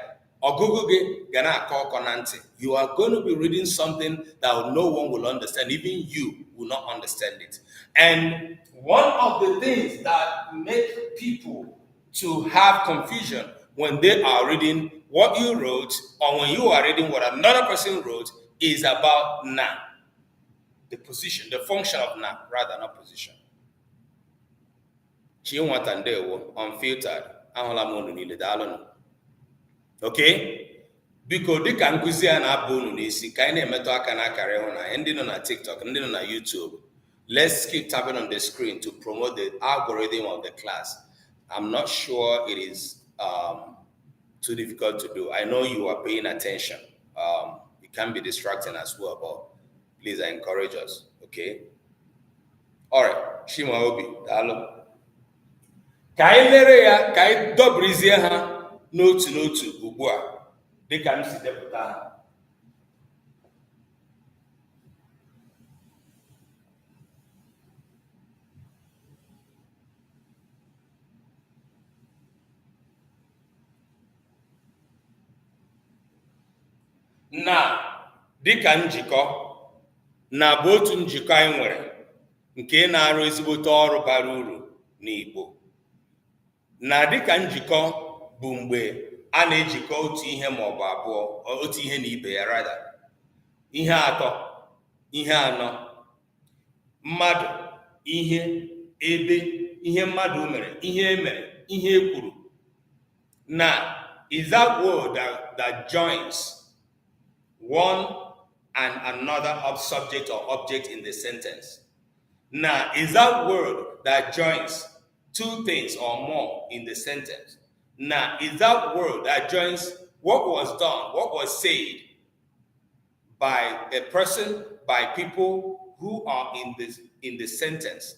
ọgụgụ gị ga na-akọ ọkọ na ntị. You are going to be reading something that no one will understand. Even you will not understand it. And one of the things that make people to have confusion when they are reading what you wrote or when you are reading what another person wrote is about na. The position, the function of na, rather not position. Chinwata ndewo, unfiltered. Ahụla m unu niile, daalụnụ. Okay? Biko dịka nkụzi a na-abụ unu n'isi, ka anyị na-emetụ aka n'akara ịhụnanya, ndị nọ na TikTok, ndị nọ na YouTube. Let's keep tapping on the screen to promote the algorithm of the class. I'm not sure it is too difficult to do. I know you are paying attention. It can be distracting as well, but please encourage us, okay? All right, Shima Obi, daalụ. Ka anyị lere ya, ka anyị dọbirizie ha n'otu ugbu a, dịka m si depụta ha. Na dịka njikọ na bụ otu njikọ anyị nwere nke na-arụ ezigbote ọrụ bara uru n'Igbo. Na dịka njikọ bụ mgbe a na-ejikọ otu ihe ma ọ bụ abụọ, otu ihe na ibe ya, rather ihe atọ, ihe anọ, mmadụ, ihe, ebe, ihe mmadụ mere, ihe emere, ihe ekwuru. Na is that word that joins one and another subject or object in the sentence. Now, is that word that joins two things or more in the sentence. Now, is that word that joins what was done, what was said by a person, by people who are in the sentence.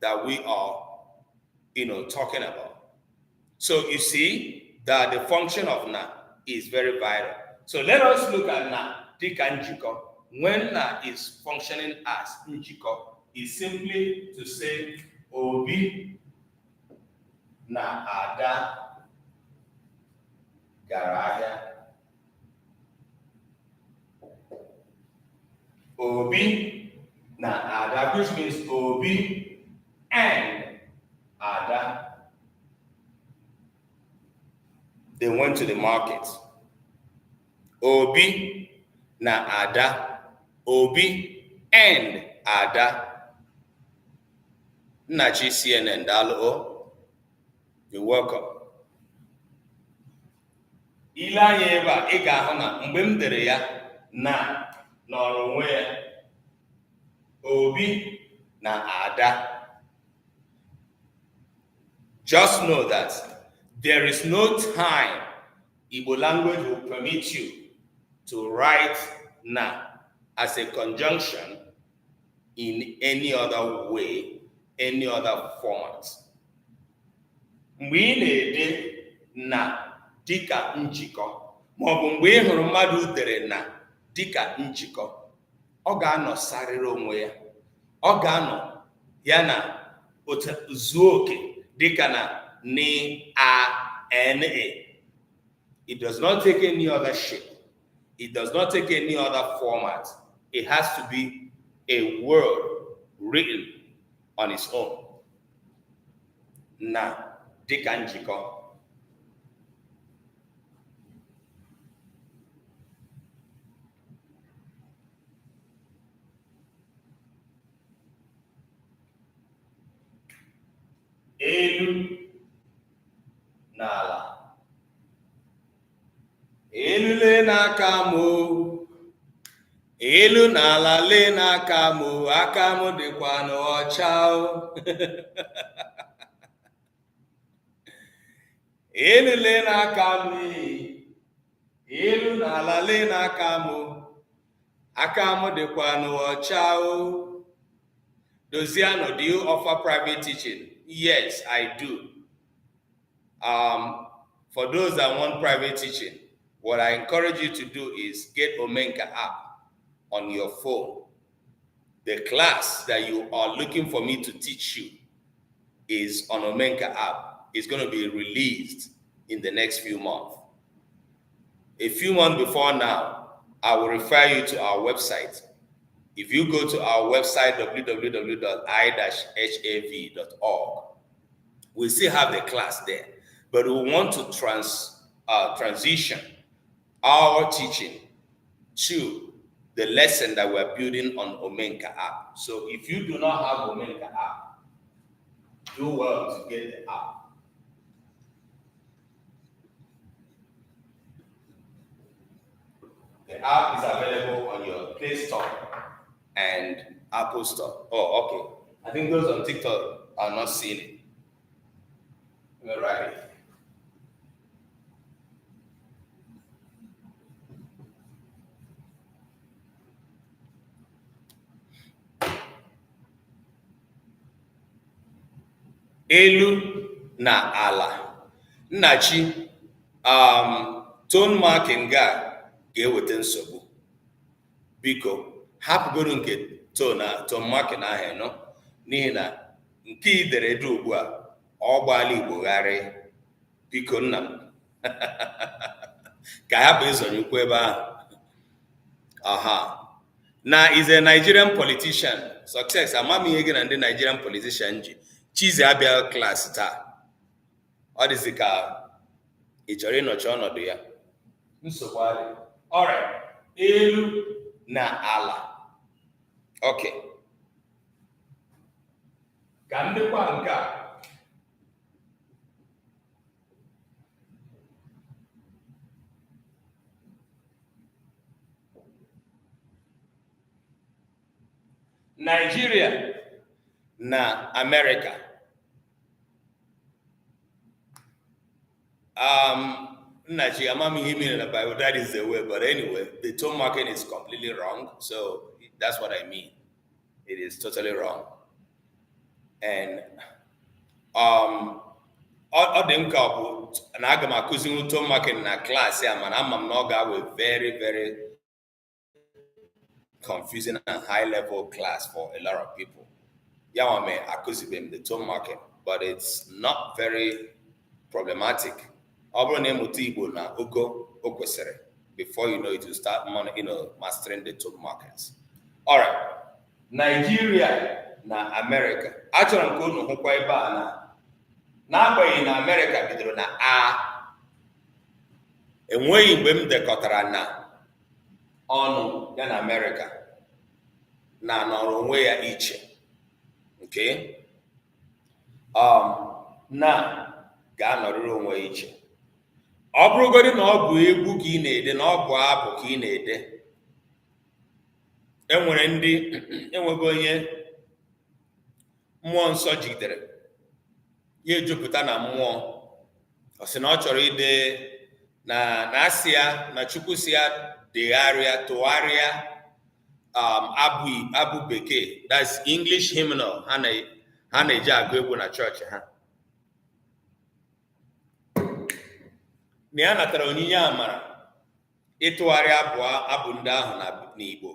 that we are, talking about. So you see that the function of na is very vital. So let us look at na dika njiko. When na is functioning as njiko, is simply to say Obi na Ada gara ahịa. Obi na Ada, which means Obi and Ada. They went to the market. Obi na Ada. Obi and Ada. Nachi CNN Dalo. You're welcome. Ile anya ebe a, ị ga-ahụ na mgbe m dere ya na nọrọ onwe ya, Obi na Ada. Just know that there is no time Igbo language will permit you to write na as a conjunction in any other way, any other format. Mgbe ị na-ede na dịka njikọ, maọbụ mgbe ị hụrụ mmadụ dere na dịka njikọ, ọ ga-anọ sarịrị onwe ya. Ọ ga-anọ ya na zuo oke dịka na ni a na. It does not take any other shape. It does not take any other format. It has to be a word written on its own. Na dịka njikọ. Elu n'ala. Elu lee n'aka m o. Elu n'ala lee n'aka m o. Aka m dịkwa n'ọcha o. Elu lee n'aka m. Elu n'ala lee n'aka m o. Aka m dịkwa n'ọcha o. Doziano, do you offer private teaching? Yes, I do. For those that want private teaching, what I encourage you to do is get Omenka app on your phone. The class that you are looking for me to teach you is on Omenka app. It's going to be released in the next few months. A few months before now, I will refer you to our website. If you go to our website, www.i-hav.org, we still have the class there, but we want to transition our teaching to the lesson that we're building on Omenka app. So if you do not have Omenka app, do well to get the app. The app is available on your Play Store and Apple Store. Oh, okay. I think those on TikTok are not seeing it. Let me write it. Elu na ala. Nnachi, tone marking ga-eweta nsogbu. Biko, hapụgoro nke tone marking ahụ no, n'ihi na nke idere ugbu a ọ gbaala Igbo gharị. Biko nna m ka ya bụ ịzọnyekwa ebe ahụ. Na is a Nigerian politician. Success, amam ihe gị na ndị Nigerian politician ji. Chizi abịa klaasị taa. Ọ dịzị ka ị chọrọ ịnọchi ọnọdụ ya. Nsogbu adị. Alright. Elu na ala. Okay. Ka ndịkwa nke a. Nigeria na America. Nachi, that is the way, but anyway, the tone marking is completely wrong. So that's what I mean. It is totally wrong. and ọ dị m ka ọ bụ na aga m akụzi tom market na klaasị a, mana ama m na ọ ga-awe very very confusing and high level class for a lot of people. Ya nwa mee akụzibe m the tom market, but it's not very problematic. Ọ bụrụ na ịmụta Igbo na ogo o kwesịrị, before you know it, you start mastering the top markets. All right, Nigeria na America. Achọrọ m ka unu hụkwa ebe a na n'agbanyeghị na America bidoro na A, enweghị mgbe m dekọtara na ọnụ ya na America na nọrọ onwe ya iche. Okay? Na ga-anọrịrị onwe iche. Ọ bụrụgodị na ọ bụ egwu ka ị na-ede, na ọ bụ abụ ka ị na-ede, enwere ndị enweghị onye mmụọ nsọ jidere ya ejupụta na mmụọ, ọ sị na ọ chọrọ ide na asị ya na Chukwu si ya degharịa, tụgharịa abụ bekee, that's English hymnal ha na-eji agụ egwu na chọọchị ha, na ya natara onyinye amara ịtụgharị abụ ndị ahụ n'Igbo.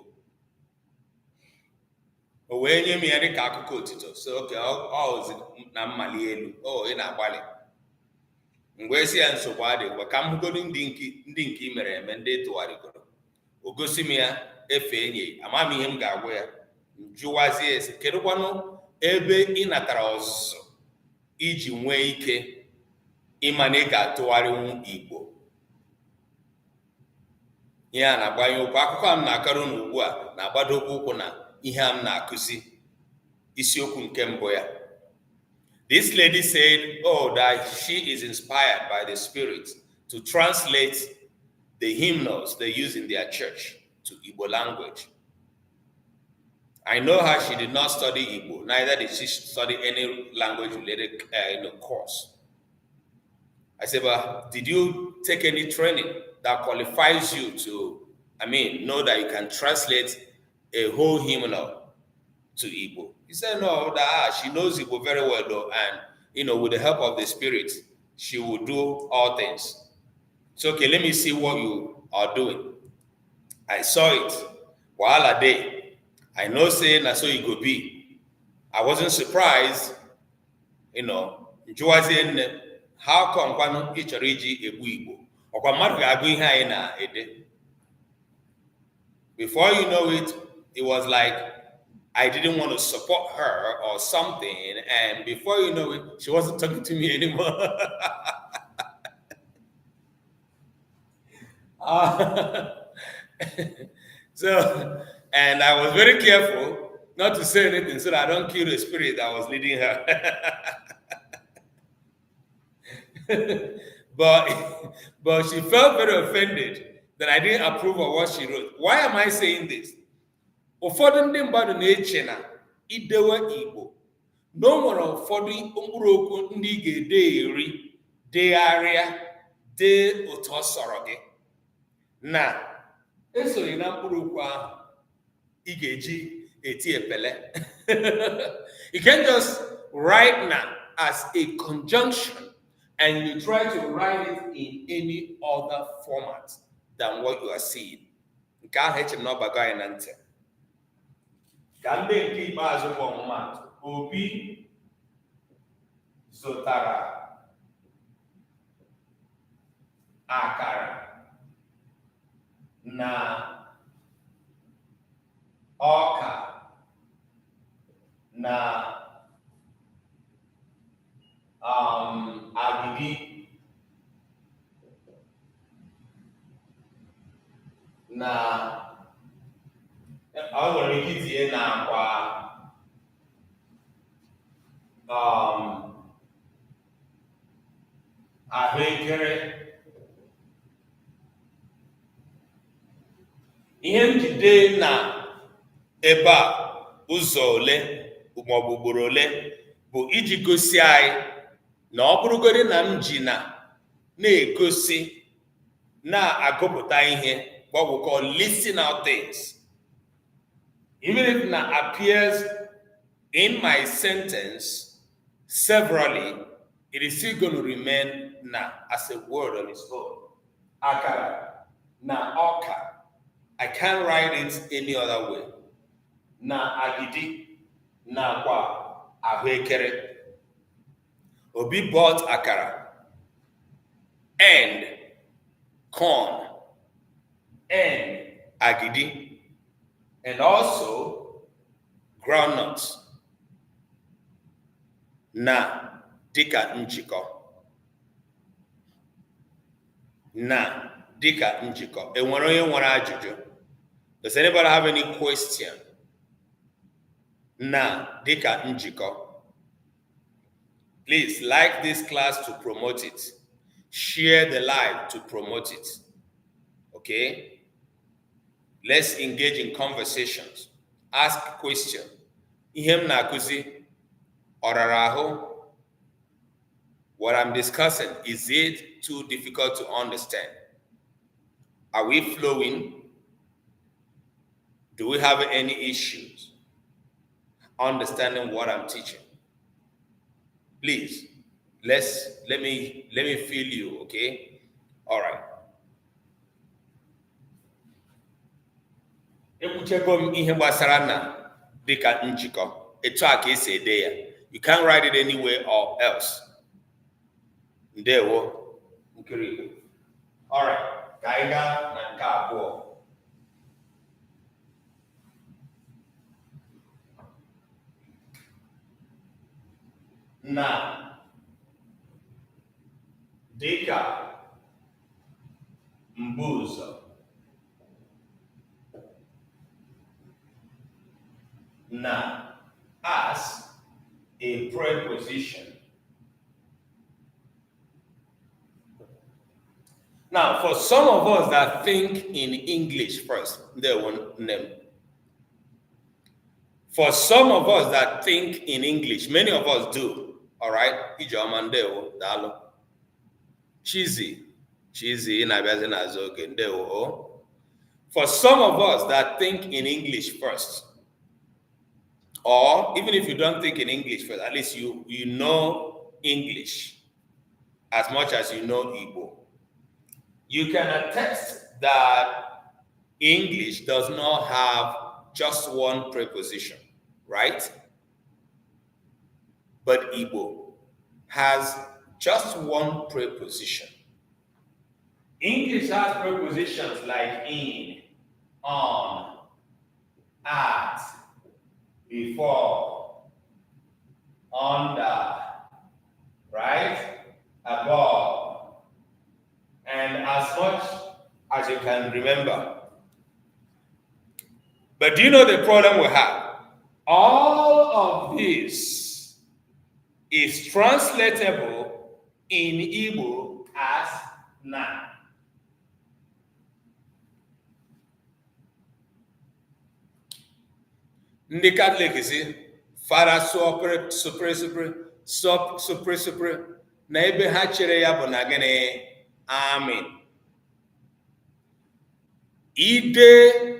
O wee nye m ya dịka akụkọ otito, so oke ozi na mmali elu, ị na-agbalị. Mgbe esi ya nsogbu adịghị, ka m hụgodo ndị nke i mere eme, ndị tụgharịgoro. O gosi m ya efe enyi, ama m ihe m ga-agwa ya, jụwazie esi kedụkwanụ ebe ị natara ọzụzụ iji nwee ike ịma na ị ga-atụgharịnwu Igbo. Ihe a na-agbanye ụkwụ. Akụkọ a m na-akọrọ unu ugbu a na-agbadokwa ụkwụ na ihe a m na-akụzi isiokwu nke mbụ ya. This lady said, that she is inspired by the Spirit to translate the hymnals they use in their church to Igbo language. I know her, she did not study Igbo, neither did she study any language-related course. I said, but did you take any training that qualifies you to, know that you can translate a whole hymnal to Igbo? He said, no, that she knows Igbo very well, though, and, with the help of the Spirit, she will do all things. So, okay, let me see what you are doing. I saw it. While a day, I know saying that's so it could be. I wasn't surprised, how come kwanu ị chọrọ iji egbu Igbo? Ọkwa mmadụ ga-agụ ihe anyị na-ede. Before you know it, it was like I didn't want to support her or something, and before you know it, she wasn't talking to me anymore. So, and I was very careful not to say anything so that I don't kill the spirit that was leading her. But she felt very offended that I didn't approve of what she wrote. Why am I saying this? Ụfọdụ ndị mmadụ na-eche na idewe Igbo na o nwere ụfọdụ mkpụrụ okwu ndị ị ga-ede eri, degharịa, dee otu ọ sọrọ gị, na esoghị na mkpụrụ okwu ahụ ị ga-eji eti epele. You can't just write now as a conjunction and you try to write it in any other format than what you are seeing. Nke ahụ eche m na ọ bago anyị na ntị. Ka ndị nke ikpeazụ bụ ọmụmaatụ. Obi zụtara akara na ọka na agidi na ọ nwere ike itinye na akwa ahụekere. Ihe njide na ebe a ụzọ ole maọbụ ugboro ole bụ iji gosi anyị na ọ bụrụgodị na m ji na-egosi na-agụpụta ihe, what we call listing out things, even if it appears in my sentence severally, it is still going to remain na as a word on its own. Akara, na oka. I can't write it any other way. Na agidi, na kwa ahwekere. Obi bought akara and corn and agidi and also groundnuts. Na dika njiko. Na dika njiko. Enwere onye nwere ajụjụ? Does anybody have any question? Na dika njiko. Please like this class to promote it. Share the live to promote it. Okay? Let's engage in conversations. Ask questions. Ihem na akuzi oraraho. What I'm discussing, is it too difficult to understand? Are we flowing? Do we have any issues understanding what I'm teaching? Please, let me feel you, okay? All right. Ekwuchego m ihe gbasara na dịka njikọ. Etu a ka esi ede ya. You can't write it anywhere or else. Ndewo. Nkiri. All right. Ka anyị gaa na nke abụọ. Na dịka mbuzo. Na as a preposition. Now, for some of us that think in English first, they won't name. For some of us that think in English, many of us do. All right, Ijomandeo dalo. Cheesy, for some of us that think in English first, or even if you don't think in English first, at least you know English as much as you know Igbo. You can attest that English does not have just one preposition, right? But Igbo has just one preposition. English has prepositions like in, on, at, before, under, right? Above, and as much as you can remember. But do you know the problem we have? All of this is translatable in Igbo as na. Ndị Catholic si fara supre na ebe ha chere ya bụ na gịnị? Amen. Ide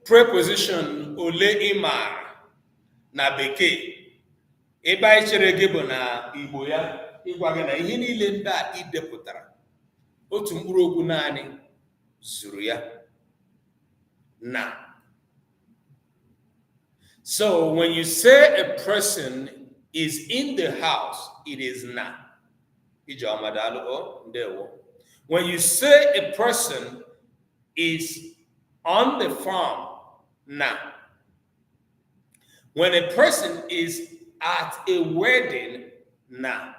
preposition ole ịmara na bekee ebe anyị chere gị bụ na Igbo ya ịgwa gị na ihe niile ndị a idepụtara otu mkpụrụ okwu naanị zuru ya na. So when you say a person is in the house, it is na. When you say a person is on the farm, na. When a person is at a wedding, na.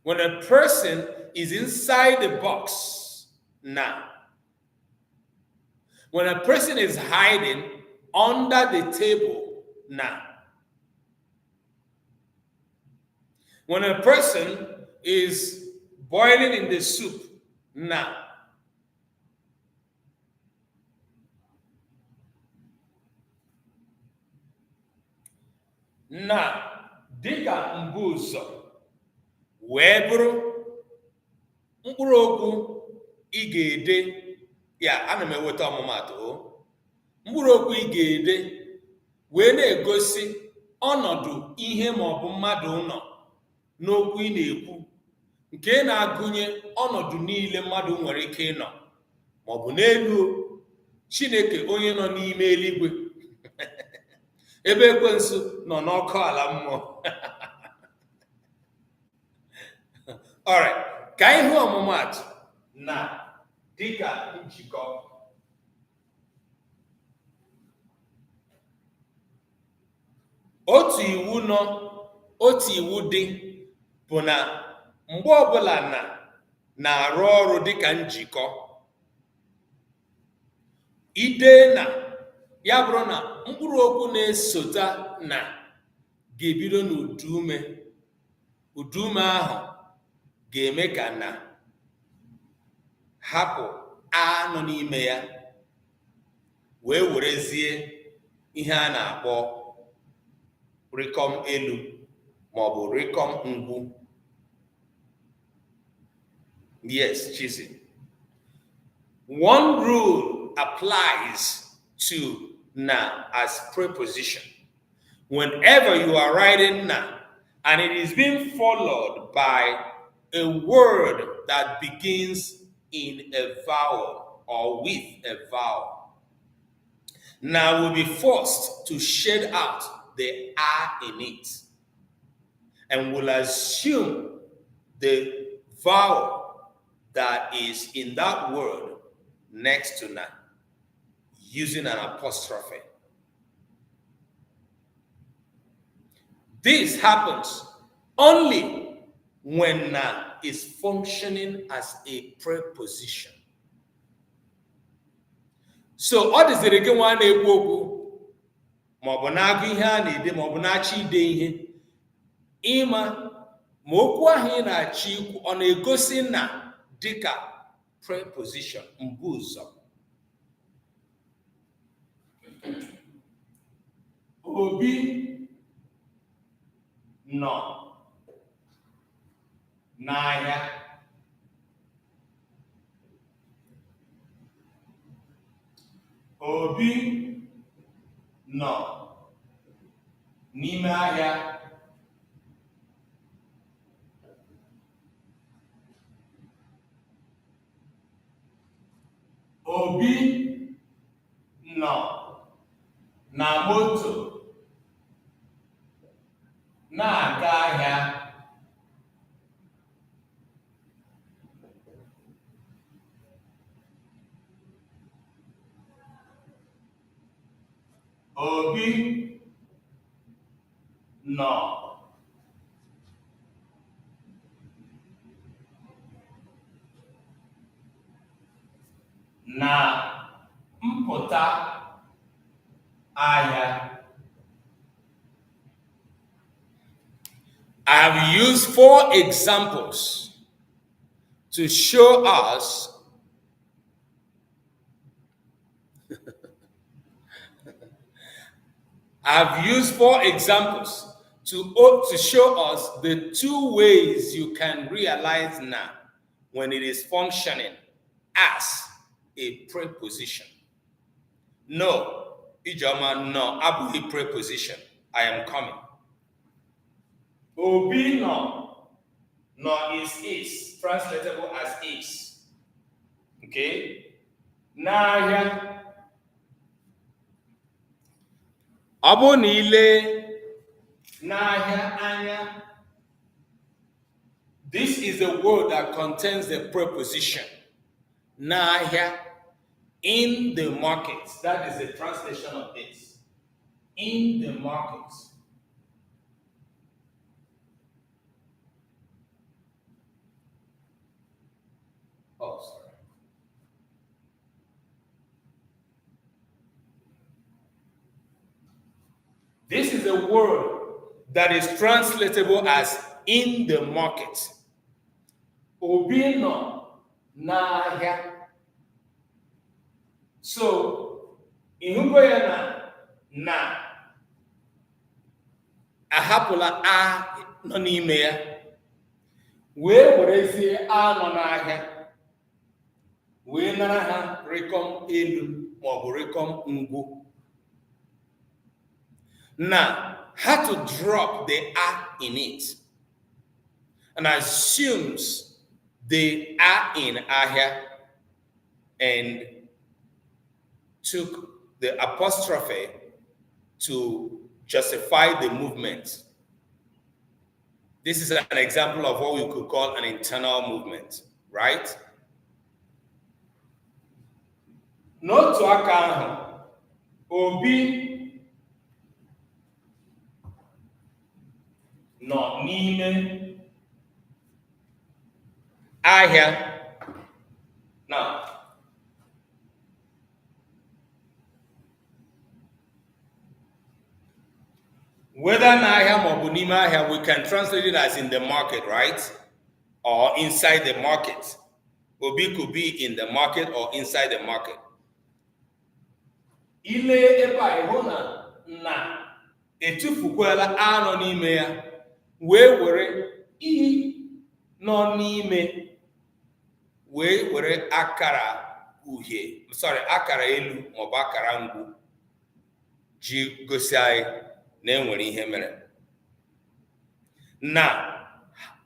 When a person is inside the box, na. When a person is hiding under the table, na. When a person is boiling in the soup, na. Na dịka mbuzo wee bụrụ mkpụrụ okwu ị ga-ede ya. Ana m eweta ọmụmatụ. Mkpụrụ okwu ị ga-ede wee na-egosi ọnọdụ ihe maọbụ mmadụ nọ n'okwu ị na-ekwu, nke na-agụnye ọnọdụ niile mmadụ nwere ike ịnọ, maọbụ n'elu Chineke onye nọ n'ime eluigwe ebe ekwensu nọ n'ọkụ ala mmụọ. Alright, ka ihe ọmụmatụ na dịka njikọ. Otu iwu dị bụ na mgbe ọbụla na-arụ ọrụ dịka njikọ, ide na ya bụrụ na mkpụrụ okwu na-esota na ga-ebido n'udume, udume ahụ ga-eme ka na hapụ a nọ n'ime ya wee werezie ihe a na-akpọ rịkọm elu maọbụ rịkọm ngwu. Yes, Chizzy. One rule applies to na as preposition. Whenever you are writing na and it is being followed by a word that begins in a vowel or with a vowel, now will be forced to shed out the R in it and will assume the vowel that is in that word next to na, using an apostrophe. This happens only when na is functioning as a preposition. So, ọ dịzịrị gị nwa na-ekwu okwu maọbụ na-agụ ihe a na-ede maọbụ na-achọ ide ihe, ịma ma okwu ahụ ị na-achọ ikwu ọ na-egosi na dịka preposition mbụ ụzọ. Obi nọ n'ahịa. Obi nọ n'ime ahịa. Obi nọ na moto na-aga ahịa. Obi nọ na mpụta ahịa. I have used 4 examples to show us I've used 4 examples to show us the 2 ways you can realize na when it is functioning as a preposition. No, Ijoma, no, abụghị preposition. I am coming. Obi no is translatable as is. Okay? N'ahịa. Ọ bụ na ile n'ahịa anya. This is a word that contains the preposition n'ahịa, in the market. That is the translation of this. In the market. Oh, sorry. This is a word that is translatable as in the market. Obi nọ n'ahịa. So, ịhụgo ya na ahapụla a nọ n'ime ya, wee werezie a nọ n'ahịa wee nara ha rịkọm elu maọbụ rịkọm ngwu. Now, had to drop the "a" in it and assumes the "a" in ahia and took the apostrophe to justify the movement. This is an example of what we could call an internal movement, right? N'otu aka ahụ, Obi nọ n'ime ahịa. Now, whether n'ahịa maọbụ n'ime ahịa, we can translate it as in the market, right? Or inside the market. Obi could be in the market or inside the market. Ile ebe a ịhụ na etufukwala a nọ n'ime ya wee were i nọ n'ime wee were akara uhie, akara elu maọbụ akara ngwu ji gosi anyị na enwere ihe mere. Now,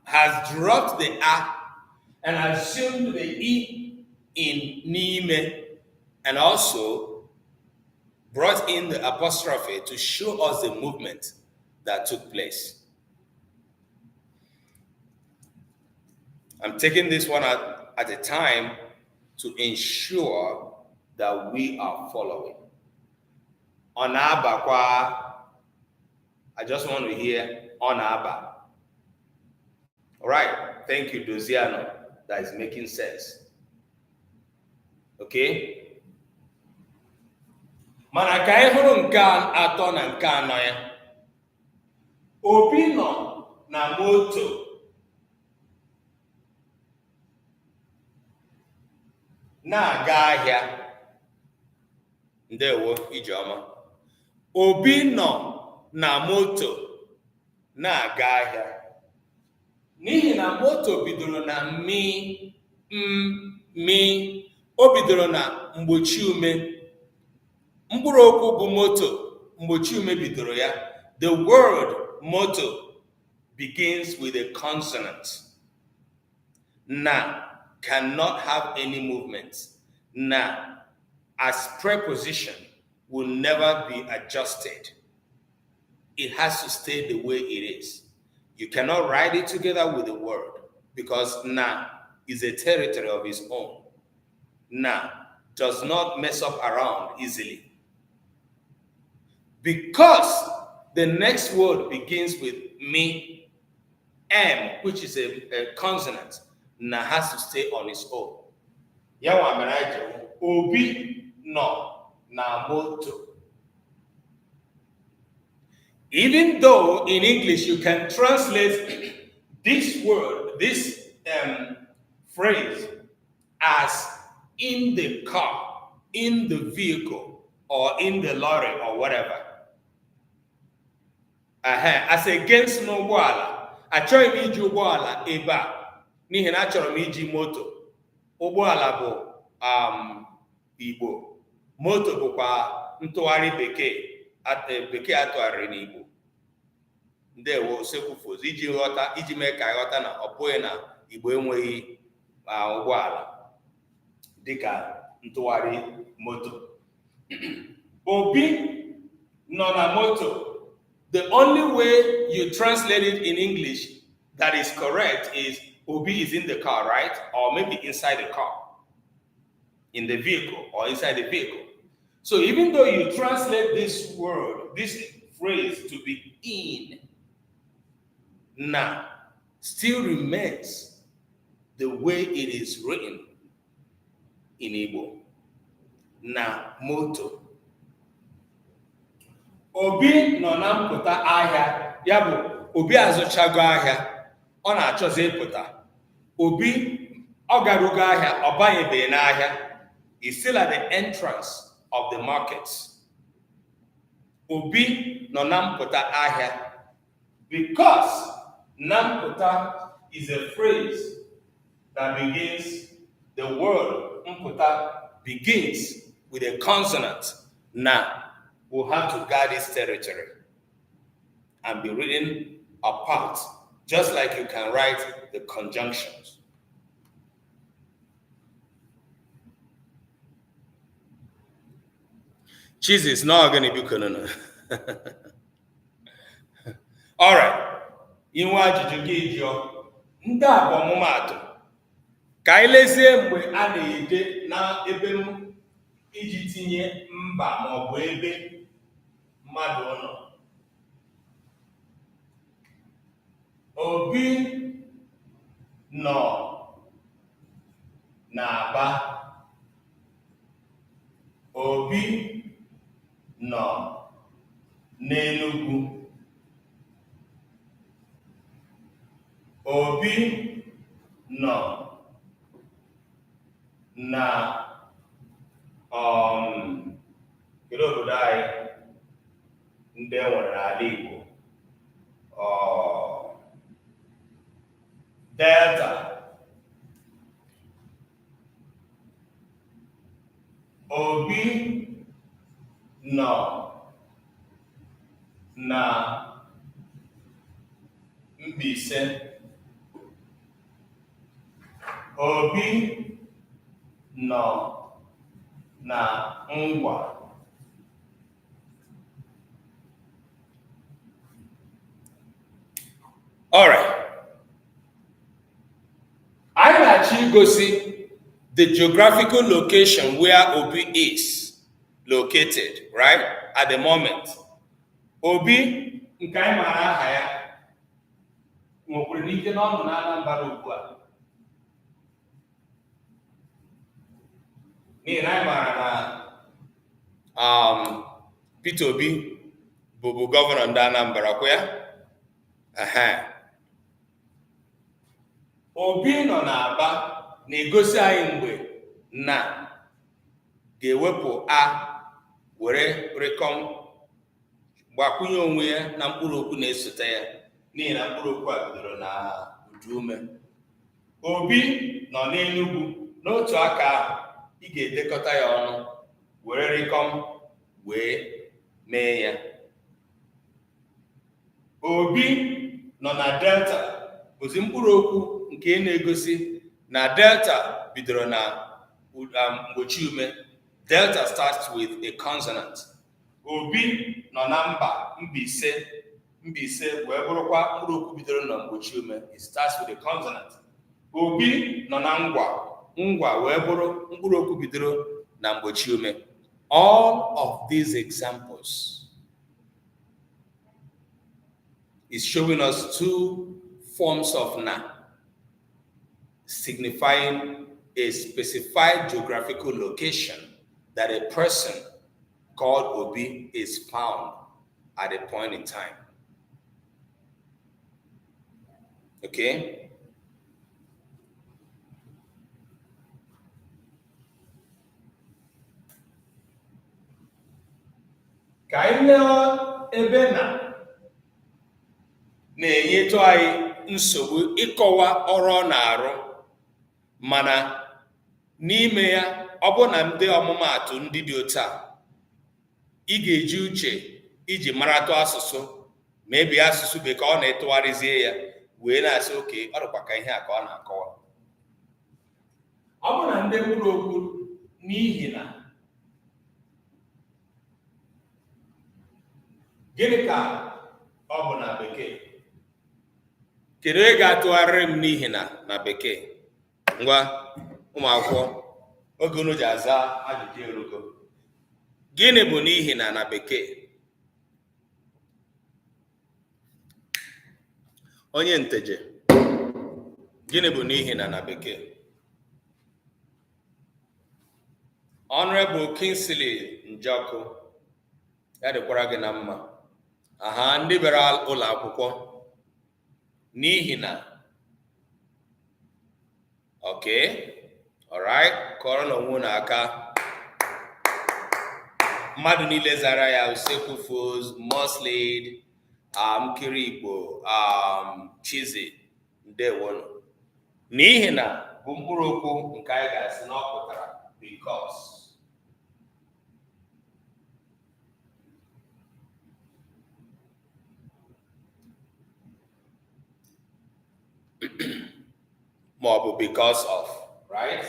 has dropped the "a" and assumed the "e" in n'ime and also brought in the apostrophe to show us the movement that took place. I'm taking this one at a time to ensure that we are following. Onabakwa, I just want to hear onaba. All right, thank you, Doziano. That is making sense. Okay? Mana ka anyị hụrụ nke atọ na nke anọ ya. Obi nọ na moto na-aga ahịa. Ndewo Ijeọma. Obi nọ na moto na-aga ahịa. N'ihi na moto bidoro na mi, o bidoro na mgbochi ume. Mkpụrụ okwu bụ moto, mgbochi ume bidoro ya. The word moto begins with a consonant. Na cannot have any movement. Na as preposition will never be adjusted. It has to stay the way it is. You cannot write it together with the word because na is a territory of its own. Na does not mess up around easily. Because the next word begins with me, M, which is a consonant, na has to stay on its own. Yawa meraje, Obi no na moto. Even though in English you can translate this word, this phrase as in the car, in the vehicle, or in the lorry, or whatever. As against n'ụgbọala, achọghị m iji ụgbọala ebe a n'ihi na achọrọ m iji moto. Ụgbọala bụ Igbo, moto bụkwa ntụgharị bekee atụgharịrị n'Igbo. Ndewo Sekwufoz, iji mee ka ghọta na ọ bụghị na Igbo enweghị ụgbọala dịka ntụgharị moto. Obi nọ na moto. The only way you translate it in English that is correct is Obi is in the car, right? Or maybe inside the car, in the vehicle, or inside the vehicle. So even though you translate this word, this phrase to be in, na still remains the way it is written in Igbo. Na moto. Obi nọ na mpụta ahịa, ya bụ Obi azụchago ahịa, ọ na-achọzi ịpụta. Obi ọ garugo ahịa, ọ banyebeghị n'ahịa. He's still at the entrance of the market. Obi nọ na mpụta ahịa. Because na mpụta is a phrase that begins, the word mpụta begins with a consonant. Na will have to guard its territory. and be written apart, just like you can write the conjunctions. Jesus not going to be corona. All right. Inwe ajụjụ gị jụọ. Ndị a bụ ọmụmaatụ. Ka anyị lezie mgbe a na-ede na ebe m iji tinye mba ma ọ bụ ebe mmadụ nọ. Obi nọ n'Aba. Obi nọ n'Enugu. Obi nọ na kedu obodo anyị ndị nwere n'ala Igbo? Delta. Obi nọ na Mbaise. Obi nọ na Ngwa. All right. I'm actually going to see the geographical location where Obi is located, right? At the moment. Obi, nke anyị mara aha ya, nwekwara n'ike na ọ nọ na Anambra ugbu a. N'ihi na anyị mara na Peter Obi bụbu gọvanọ ndị Anambra, kwa ya? Obi nọ n'Aba na-egosi anyị mgbe na ga-ewepụ a were rịkọm gbakwunye onwe ya na mkpụrụ okwu na-esote ya, n'ihi na mkpụrụ okwu a bidoro na ujume. Obi nọ n'Enugu, n'otu aka ahụ ị ga-edekọta ya ọnụ were rịkọm wee mee ya. Obi nọ na Delta, ozi mkpụrụ okwu nke na-egosi na Delta bidoro na mgbochi ume. Delta starts with a consonant. Obi nọ na Mbaise. Mbaise wee bụrụkwa mkpụrụ okwu bidoro na mgbochi ume. It starts with a consonant. Obi nọ na Ngwa. Ngwa wee bụrụ mkpụrụ okwu bidoro na mgbochi ume. All of these examples is showing us two forms of na, signifying a specified geographical location that a person called Obi is found at a point in time. Okay? Ka anyị lee ebe na-enyetu anyị nsogbu ịkọwa ọrụ ọ na-arụ, mana n'ime ya ọ bụ na ndị ọmụmaatụ ndị dị otu a ị ga-eji uche iji maratụ asụsụ, ma ebe asụsụ bekee ọ na-etụgharịzie ya wee na-asị oke ọ dịkwa ka ihe a ka ọ na-akọwa. Ọ bụ na ndị mkpụrụ okwu n'ihi na gịnị ka ọ bụ na bekee? Kedu ị ga-atụgharịrị m n'ihi na bekee? Ngwa ụmụ akwụkwọ, oge unu ji aza ajụjụ erugo. Gịnị bụ n'ihi na bekee? Onye nteje, gịnị bụ n'ihi na bekee? Honorable Kingsley Njoku, ya dịkwara gị na mma. Aha, ndị bịara ụlọ akwụkwọ. N'ihi na. Okay, all right, kọrọ n'onwe na aka. Mmadụ niile zara ya usekwu Fools, Muslid, Nkiri Igbo, Chizi, ndewonu. N'ihi na bụ mkpụrụ okwu nke anyị ga-asị na ọ pụtara because. maọbụ because of, right?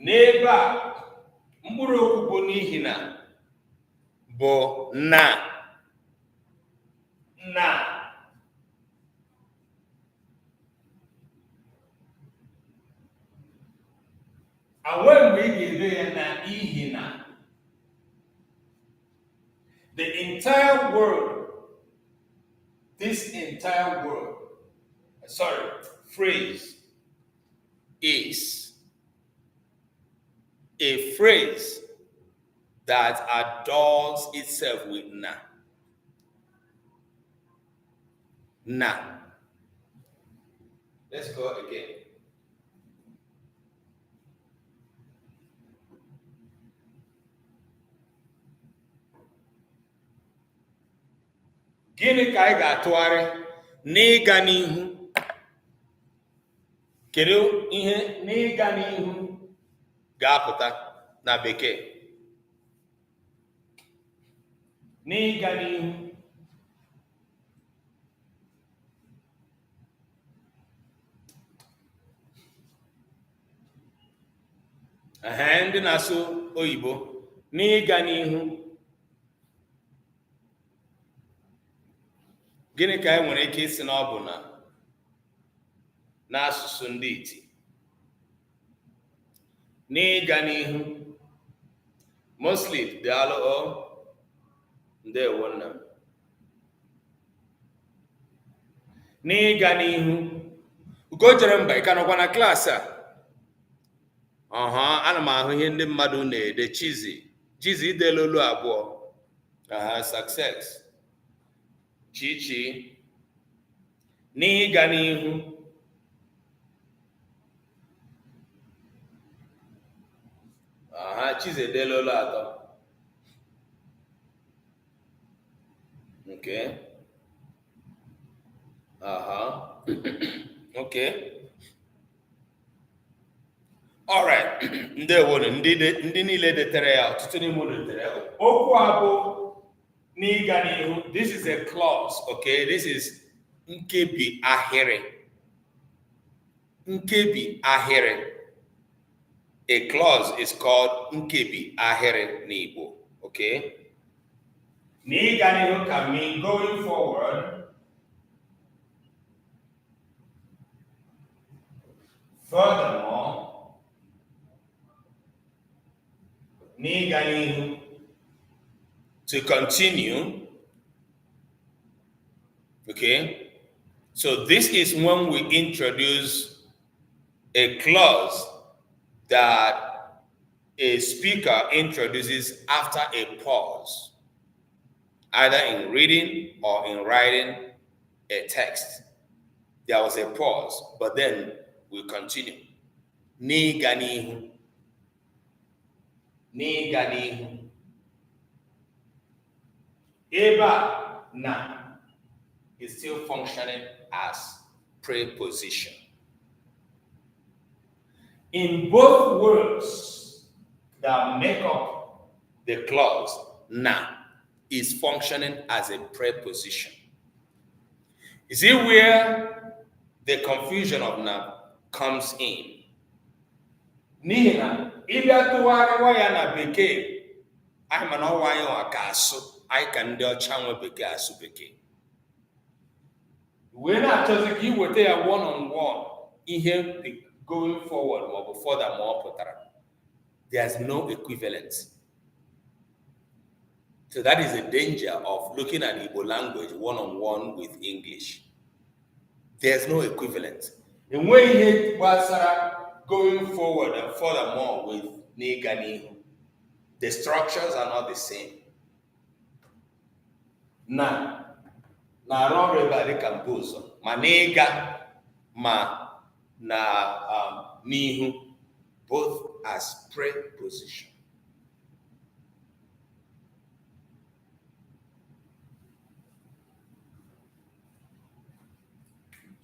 N'ebe a mkpụrụ okwu bụ n'ihi na bụ na. na. Enwe mgbe ị ga-ede ya na ihi na. The entire word, this entire word, phrase is a phrase that adorns itself with na. Na. Let's go again. Gịnị ka anyị ga-atụgharị n'ịga n'ihu? Kedu ihe n'ịga n'ihu ga-apụta na bekee? N'ịga n'ihu. Ndị na-asụ oyibo, n'ịga n'ihu. Gịnị ka anyị nwere ike isi na ọ bụ na n'asụsụ ndị iti? N'ịga n'ihu. Muslim, daalụ o. Ndewo nna m. N'ịga n'ihu. Ugo jere mba, ị ka nọkwa na klaasị a? Ana m ahụ ihe ndị mmadụ na-ede. Chizi idela olu abụọ. Success. Chichi. N'ịga n'ihu. Chizi edela olu atọ. Okay. Okay. All right. Ndewo ndị niile detere ya, ọtụtụ n'ime unu detere ya. Okwu a bụ n'ịga n'ihu. This is a clause. Okay, this is nkebi ahịrị. Nkebi ahịrị. A clause is called nkebi ahịrị n'Igbo. Okay? N'ịga n'ihu can mean going forward, furthermore, n'ịga n'ihu, to continue. Okay? So this is when we introduce a clause that a speaker introduces after a pause, either in reading or in writing a text. There was a pause, but then we continue. N'ịga n'ihu. N'ịga n'ihu. Ebe a na is still functioning as preposition. In both words that make up the clause, na is functioning as a preposition. You see where the confusion of na comes in? N'ihi na ịbịa tụgharịwa ya na bekee, anyị ma na ọwa anyị nwa ka asụ, anyị ka ndị ọcha nwe bekee asụ bekee. Wee na-achọzi ka iweta ya one on one, ihe going forward or further more pụtara. There's no equivalent. So that is the danger of looking at Igbo language one-on-one with English. There's no equivalent. Enweghị ihe gbasara going forward and furthermore with n'ịga n'ihu. The structures are not the same. Na-arụ ọrụ ebe a dịka mbụ ụzọ, ma n'ịga ma na n'ihu, both as preposition.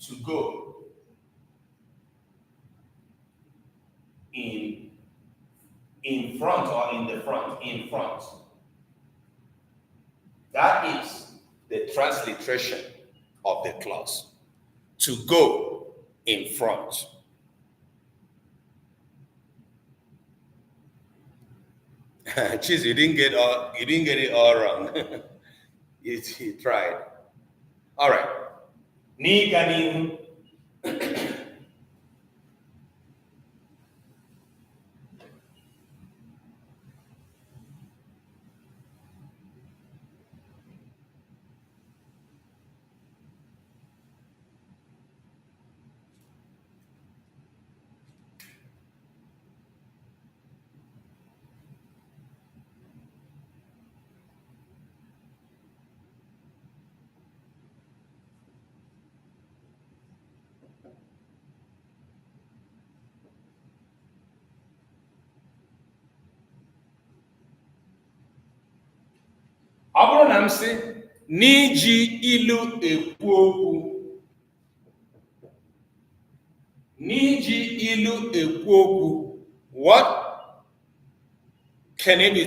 To go in front or in the front, in front. That is the transliteration of the class to go in front. Jeez, you didn't get it all wrong. you tried. All right. N'ịga n'ihu. Ọ bụrụ na m sị n'iji ilu ekwu okwu, n'iji ilu ekwu okwu, what can it be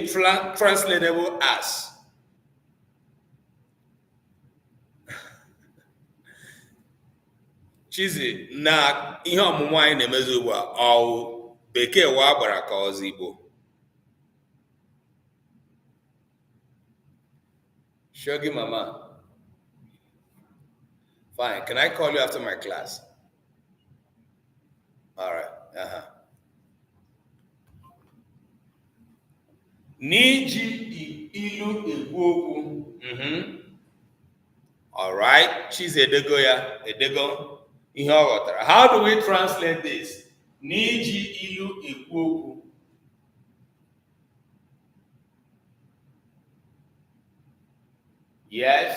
translatable as? Chizi, na ihe ọmụmụ anyị na-emezi ugbu a, ọ bekee wa gbara ka ọzọ Igbo? Shogi Mama. Fine. Can I call you after my class? All right. N'iji ilu ekwu okwu. All right. She's edego ya. Edego. Ihe ọ ghọtara. How do we translate this? N'iji ilu ekwu okwu. Yes.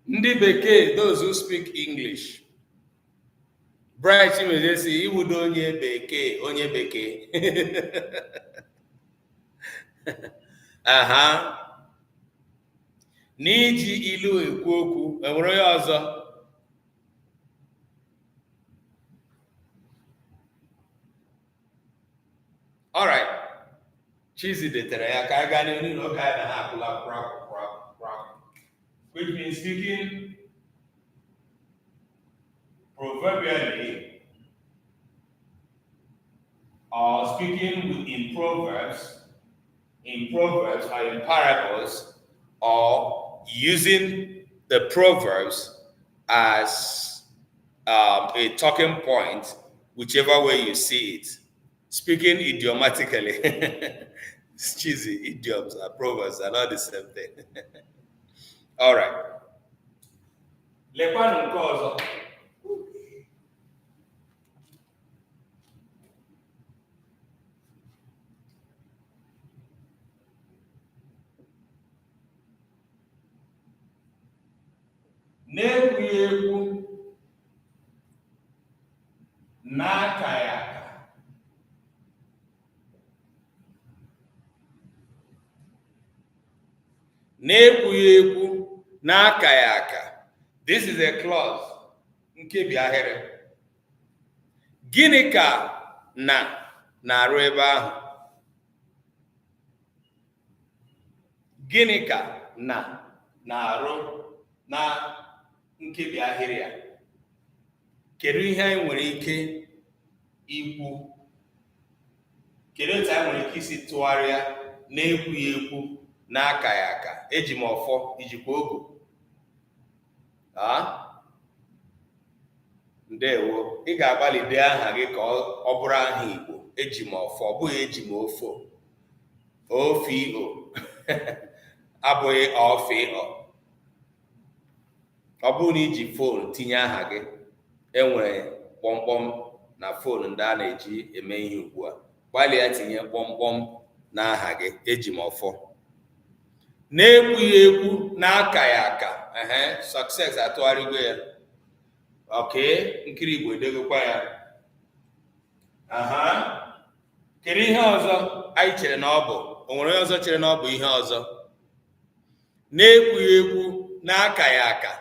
Ndị bekee, those who speak English. Bright Chimezesi, iwudo onye bekee. Aha. N'iji ilu ekwu okwu, enwere onye ọzọ? All right. Chizi detere ya ka aga n'ihu na oge anyị na ha akụla crap. Which means speaking proverbially or speaking in proverbs or in parables, or using the proverbs as a talking point, whichever way you see it. Speaking idiomatically. It's cheesy. Idioms and proverbs are not the same thing. All right. Lekwanụ nke ọzọ. Na-ekwughị ekwu n'aka ya aka. Na-ekwughị ekwu n'aka ya aka. This is a clause. Nkebi ahịrị. Gịnị ka na-arụ ebe ahụ? Gịnị ka na-arụ na nkebi ahịrị ya? Kedu ihe anyị nwere ike ikwu? Kedu otu anyị nwere ike isi tụgharịa na-ekwughị ekwu n'aka ya aka? Eji m ọfọ, ijikwa ogu. Ndewo. Ị ga-agbalị dee aha gị ka ọ bụrụ aha Igbo. Eji m ọfọ, ọ bụghị eji m ofo. Ofio. Abụghị ọfịọ. Ọ bụrụ na iji fon tinye aha gị, enwere kpọmkpọm na fon ndị a na-eji eme ihe ugbu a. Gbalịa tinye kpọmkpọm n'aha gị. Eji m ọfọ. Na-ekwughị ekwu n'aka ya aka. Success atụgharịgo ya. Okay, nkiri Igbo edegokwa ya. Kedu ihe ọzọ anyị chere na ọ bụ? O nwere onye ọzọ chere na ọ bụ ihe ọzọ? Na-ekwughị ekwu n'aka ya aka.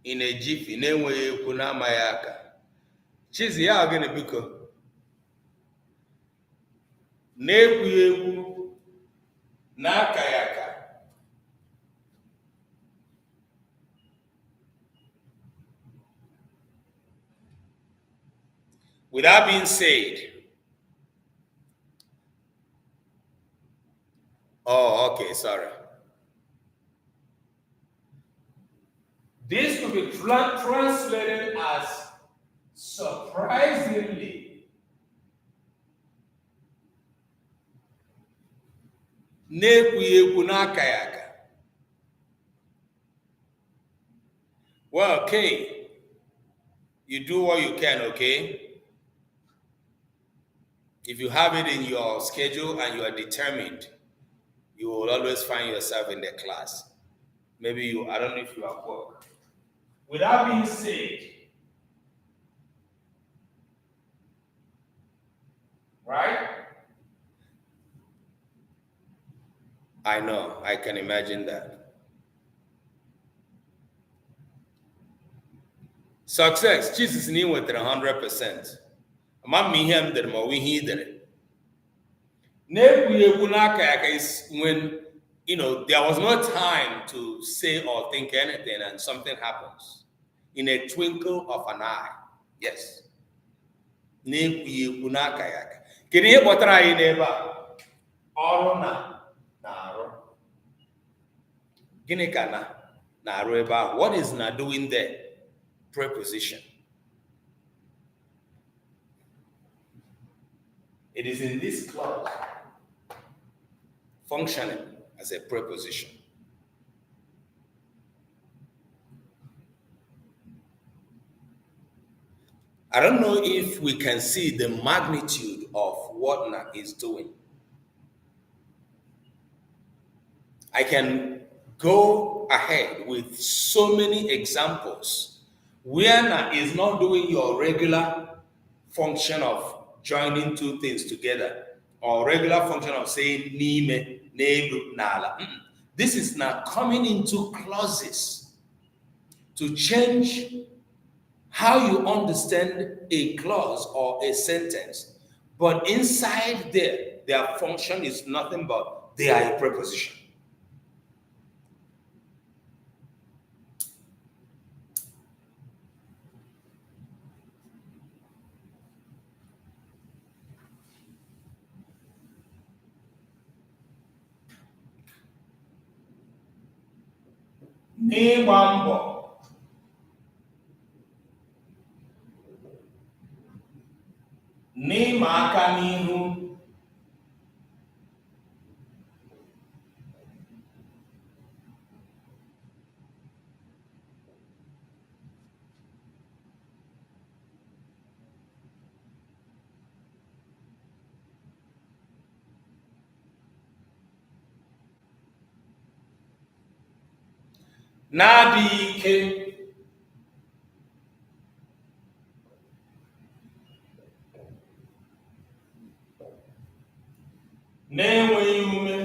in a jiffy na-enweghị ekwu na-amaghị aka. Chizi ya gịnị biko? Na-ekwughị ekwu na-akaghị aka. With that being said, oh, okay, sorry. This could be translated as surprisingly. Well, okay. You do what you can, okay? If you have it in your schedule and you are determined, you will always find yourself in the class. Maybe I don't know if you are at work. With that being said, right? I know, I can imagine that. Success, Jesus knew with 100%. Is when, there was no time to say or think anything and something happens in a twinkle of an eye. Yes. What is na doing there? Preposition. It is in this clause, functioning as a preposition. I don't know if we can see the magnitude of what na is doing. I can go ahead with so many examples where na is not doing your regular function of joining two things together, or regular function of saying nime, nelu, nala. This is now coming into clauses to change how you understand a clause or a sentence. But inside there, their function is nothing but they are a preposition. N'ịgba mbọ, n'ịma aka n'ihu, na-adịghị ike, na-enweghị ume,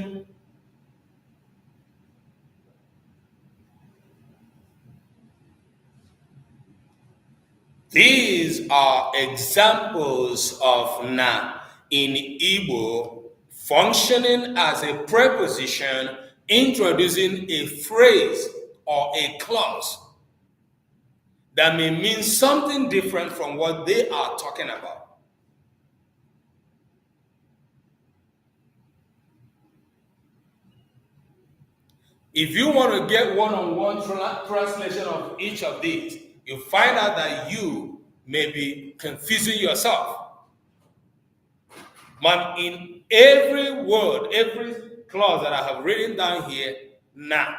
these are examples of na in Igbo functioning as a preposition introducing a phrase or a clause that may mean something different from what they are talking about. If you want to get one-on-one translation of each of these, you find out that you may be confusing yourself. But in every word, every clause that I have written down here, na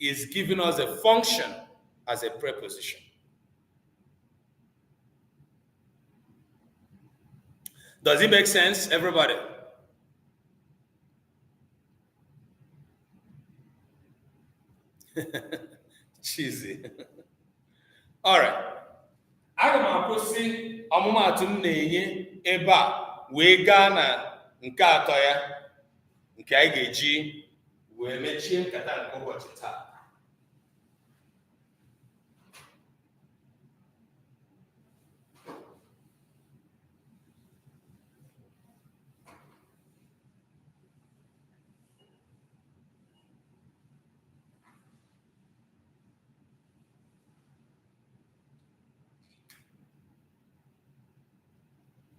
is giving us a function as a preposition. Does it make sense, everybody? Cheesy. All right. Aga m akwụsị ọmụmatụ m na-enye ebe a wee gaa na nke atọ ya, nke anyị ga-eji wee mechie nkata nke ụbọchị taa.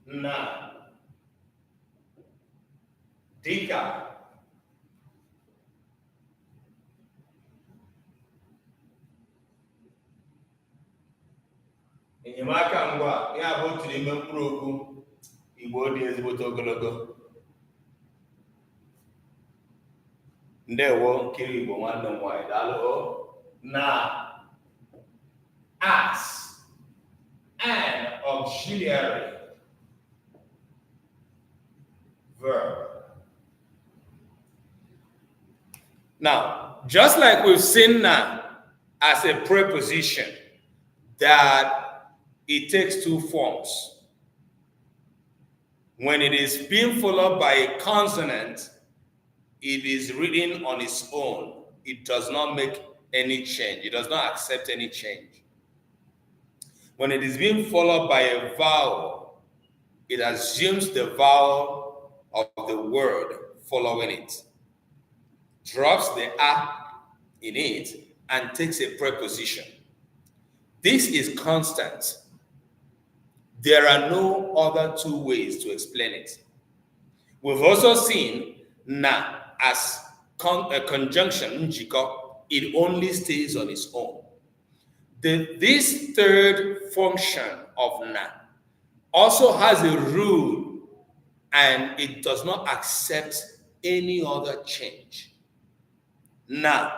na, dịka, enyemaka ngwa ya bụ otu n'ime mkpụrụ okwu Igbo dị ezigbote ogologo. Ndewo nkiri Igbo nwanne m nwanyị, daalụ. Na, as, an auxiliary verb. Now, just like we've seen na as a preposition, that it takes two forms. When it is being followed by a consonant, it is written on its own. It does not make any change. It does not accept any change. When it is being followed by a vowel, it assumes the vowel of the word following it, drops the a in it, and takes a preposition. This is constant. There are no other two ways to explain it. We've also seen na as a conjunction, njiko. It only stays on its own. This third function of na also has a rule, and it does not accept any other change. Na,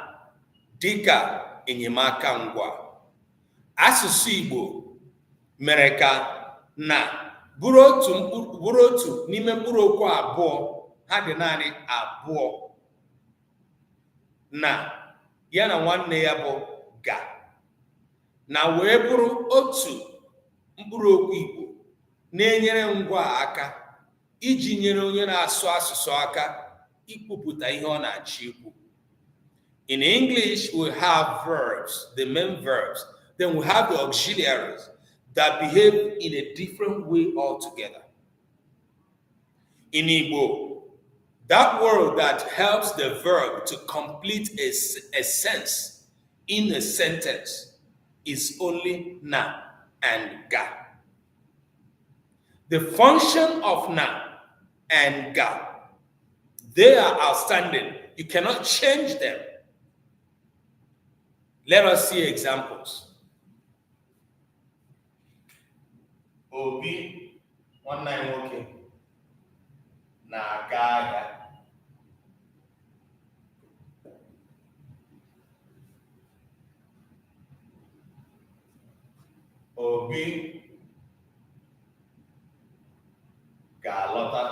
dịka, enyemaka ngwa. Asụsụ Igbo mere ka na bụrụ otu n'ime mkpụrụ okwu abụọ, ha dị naanị abụọ. Na ya na nwanne ya bụ ga, na wee bụrụ otu mkpụrụ okwu Igbo na-enyere ngwa aka iji nyere onye na-asụ asụsụ aka ikwupụta ihe ọ na-achọ ikwu. In English, we have verbs, the main verbs. Then we have the auxiliaries that behave in a different way altogether. In Igbo, that word that helps the verb to complete a sense in a sentence is only na and ga. The function of na and ga, they are outstanding. You cannot change them. Let us see examples. Obi, one nine nwoke, na-aga ahịa. Obi ga-alọta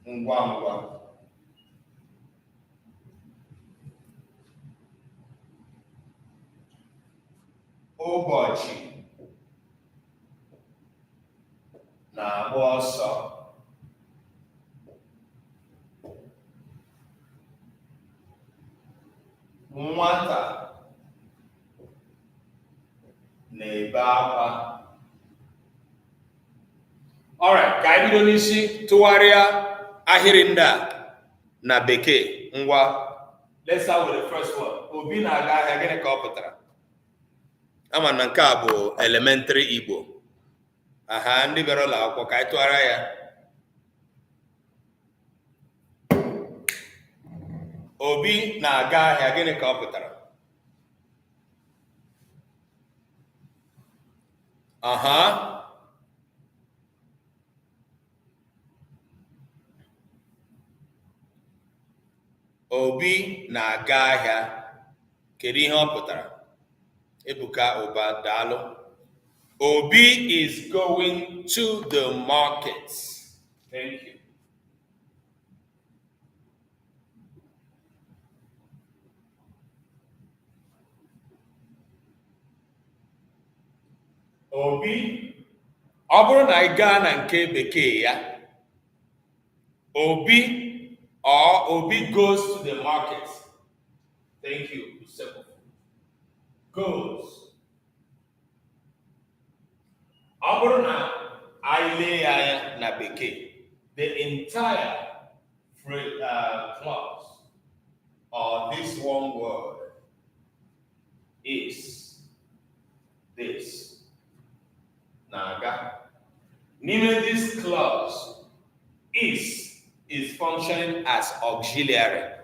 ngwa ngwa. Ụbọchị na-agba ọsọ. Nwata na-ebe akwa. All right, ka anyị bido n'isi tụgharịa ahịrị ndị a na Bekee. Ngwa, let's start with the first one. Obi na-aga ahịa, gịnị ka ọ pụtara? Ama na nke a bụ elementary Igbo. Aha, ndị bịara ụlọ akwụkwọ, ka anyị tụgharịa ya. Obi na-aga ahịa, gịnị ka ọ pụtara? Aha. Obi na-aga ahịa, kedu ihe ọ pụtara? Ebuka Ụba, daalụ. Obi is going to the market. Thank you. Obi, ọ bụrụ na ị gaa na nke Bekee ya, Obi or Obi goes to the market. Thank you. Simple. Goes. Ọ bụrụ na anyị lee ya anya na Bekee, the entire clause or this one word is this. na-aga. N'ime this clause, is functioning as auxiliary.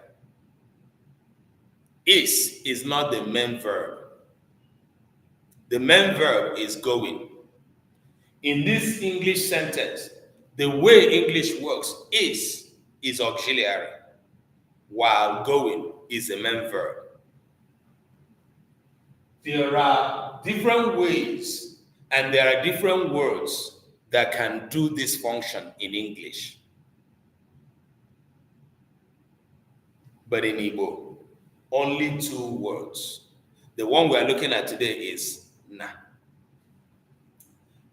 Is not the main verb. The main verb is going. In this English sentence, the way English works is auxiliary, while going is the main verb. There are different ways and there are different words that can do this function in English. But in Igbo, only 2 words. The one we are looking at today is na.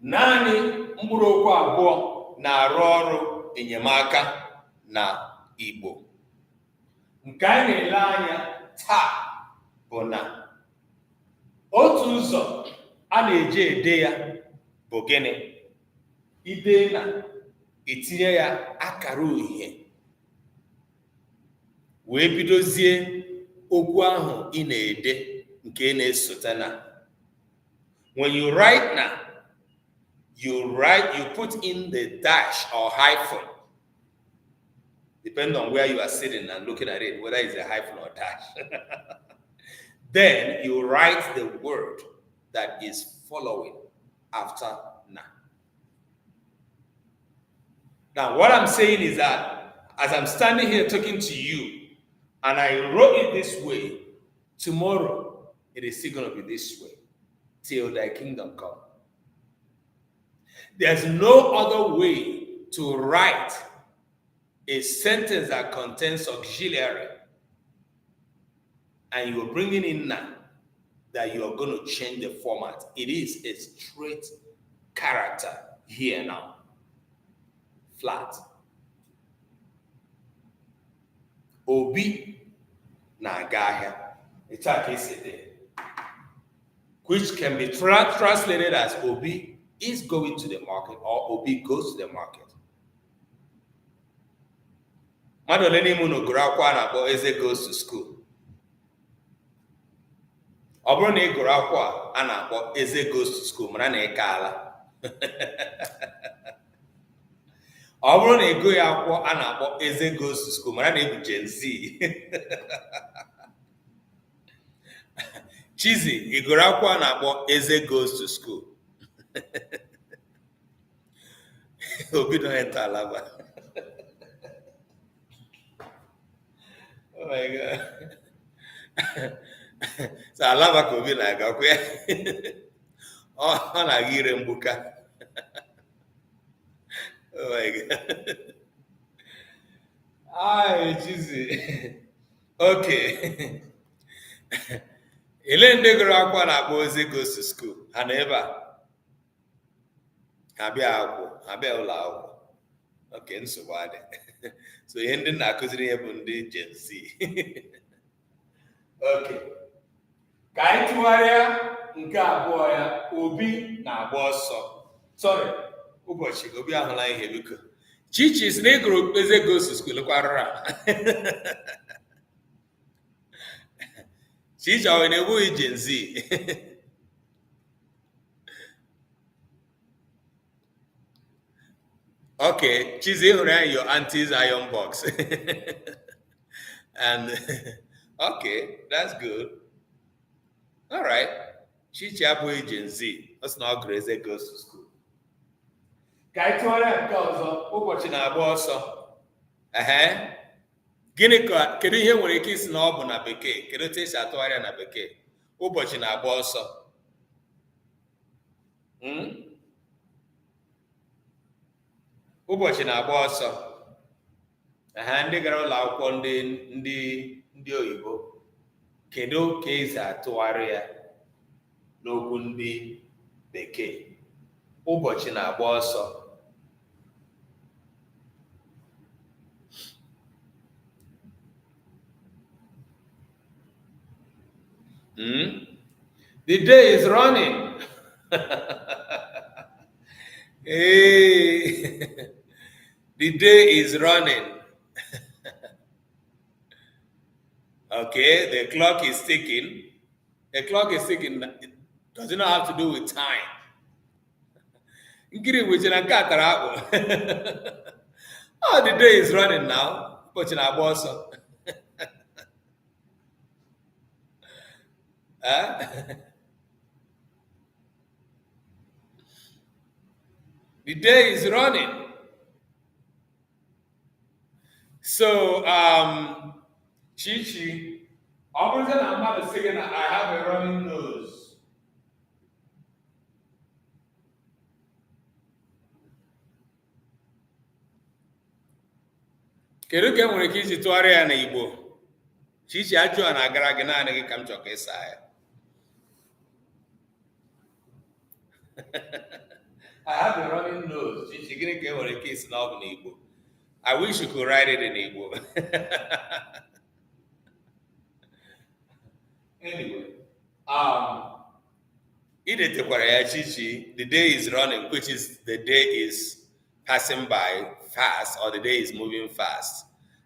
Naanị mkpụrụ okwu abụọ na-arụ ọrụ enyemaka na Igbo. Nke anyị na-ele anya taa bụ na otu ụzọ a na-eji ede ya bụ gịnị? Ide na etinye ya akara uhie wee bidozie okwu ahụ ị na-ede nke na-esote na. When you write na, you put in the dash or hyphen, depending on where you are sitting and looking at it, whether it's a hyphen or dash. Then you write the word that is following after na. Now, what I'm saying is that as I'm standing here talking to you, and I wrote it this way, tomorrow it is still going to be this way till thy kingdom come. There's no other way to write a sentence that contains auxiliary and you're bringing in na that you're going to change the format. It is a straight character here now. Flat. Obi na-aga ahịa. It's a case there, which can be translated as Obi is going to the market or Obi goes to the market. Madoleni Muno Gurakwa na Eze goes to school. Obrone Gurakwa ana Eze goes to school. Mana kala. Obrone ego ya akwa ana Eze goes to school. Mana na Gen Z. Chizi Igorakwa na Eze goes to school. Obi don't enter Alaba. Oh my God. So Alaba could be like, okay. Oh, na gire mbuka. Oh my God. Ay, Chizi. Okay. Ele ndị gụrụ akwụkwọ na-akpọ Eze goes to school. Ha nọ ebe a? Ha bịa akwụkwọ, ha bịa ụlọ akwụkwọ. Okay, nsogbu adị. So ihe ndị na-akụziri ihe bụ ndị Gen Z. Okay. Ka anyị tụgharịa nke abụọ ya, Obi na-agba ọsọ. Sorry, ụbọchị Obi ahụla ihe biko. Chichi si na ịgụrụ Eze goes to school kwarụra. Chichi ọ na-ebughị Gen Z. Okay, Chizi hụrụ your auntie's iron box. And okay, that's good. All right. Chichi abụghị Gen Z. That's not great. Eze goes to school. Ka anyị tụgharịa nke ọzọ, ụbọchị na-agba ọsọ. Gịnị ka kedu ihe nwere ike isi na ọ bụ na bekee? Kedu otu esi atụgharịa na bekee? Ụbọchị na-agba ọsọ. Ụbọchị na-agba ọsọ. Ndị gara ụlọ akwụkwọ ndị oyibo. Kedu ka esi atụgharị ya n'okwu ndị bekee? Ụbọchị na-agba ọsọ. The day is running. Hey, the day is running. Okay, the clock is ticking. The clock is ticking. It does not have to do with time. Nkiri Igbo chere nke a tara akpụ. Oh, the day is running now. Ụbọchị na-agba ọsọ. The day is running. So, Chichi, ọ bụrụzie na mmadụ sị gị na I have a running nose. Kedu ka e nwere ike iji tụgharịa ya n'Igbo? Chichi ajụ a na-agara gị naanị gị ka m chọrọ ka ịsa ya. I have a running nose. Chichi, gịnị ka e nwere ike isi na ọ bụ n'Igbo? I wish you could write it in Igbo. Anyway, idetekwara ya Chichi, the day is running, which is the day is passing by fast, or the day is moving fast,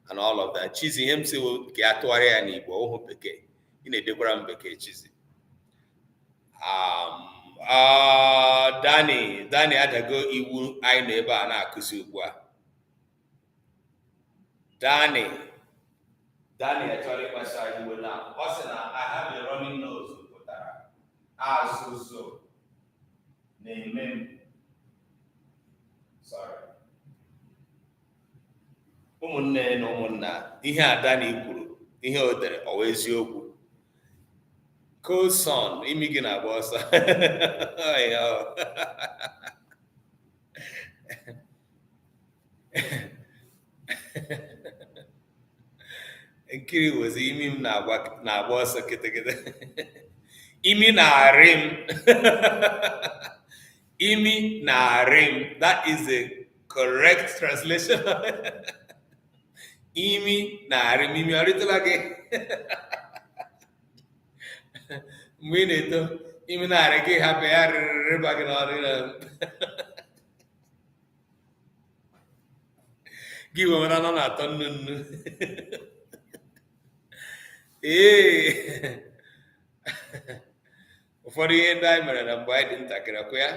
and all of that. Chizi him si ka atụgharị ya n'Igbo ohu bekee. Ị na-edekwara m bekee Chizi. Danny adago iwu anyị nọ ebe a na-akụzi ugbu a. Danny achọrọ ịkpasa iwe na ọ sị na I have a running nose pụtara azụzụ na-eme m. Sorry. Ụmụnne na ụmụnna, ihe a Danny kwuru, ihe o dere ọ wụ eziokwu. Coulson, imi gị na-agba ọsọ. Nkiri was imi m na-agba ọsọ kịtịkịtị. Imi na-arị m. Imi na-arị m. That is the correct translation. Imi na-arị m. Imi ọrịtụla gị. Mgbe ị na-eto, imi na-arị gị hapụ ya rịba gị n'ọrụ ya. Gị nwere nọ na-atọ nnu nnu. Ụfọdụ ihe ndị anyị mere na mgbe anyị dị ntakịrị ọkụ ya.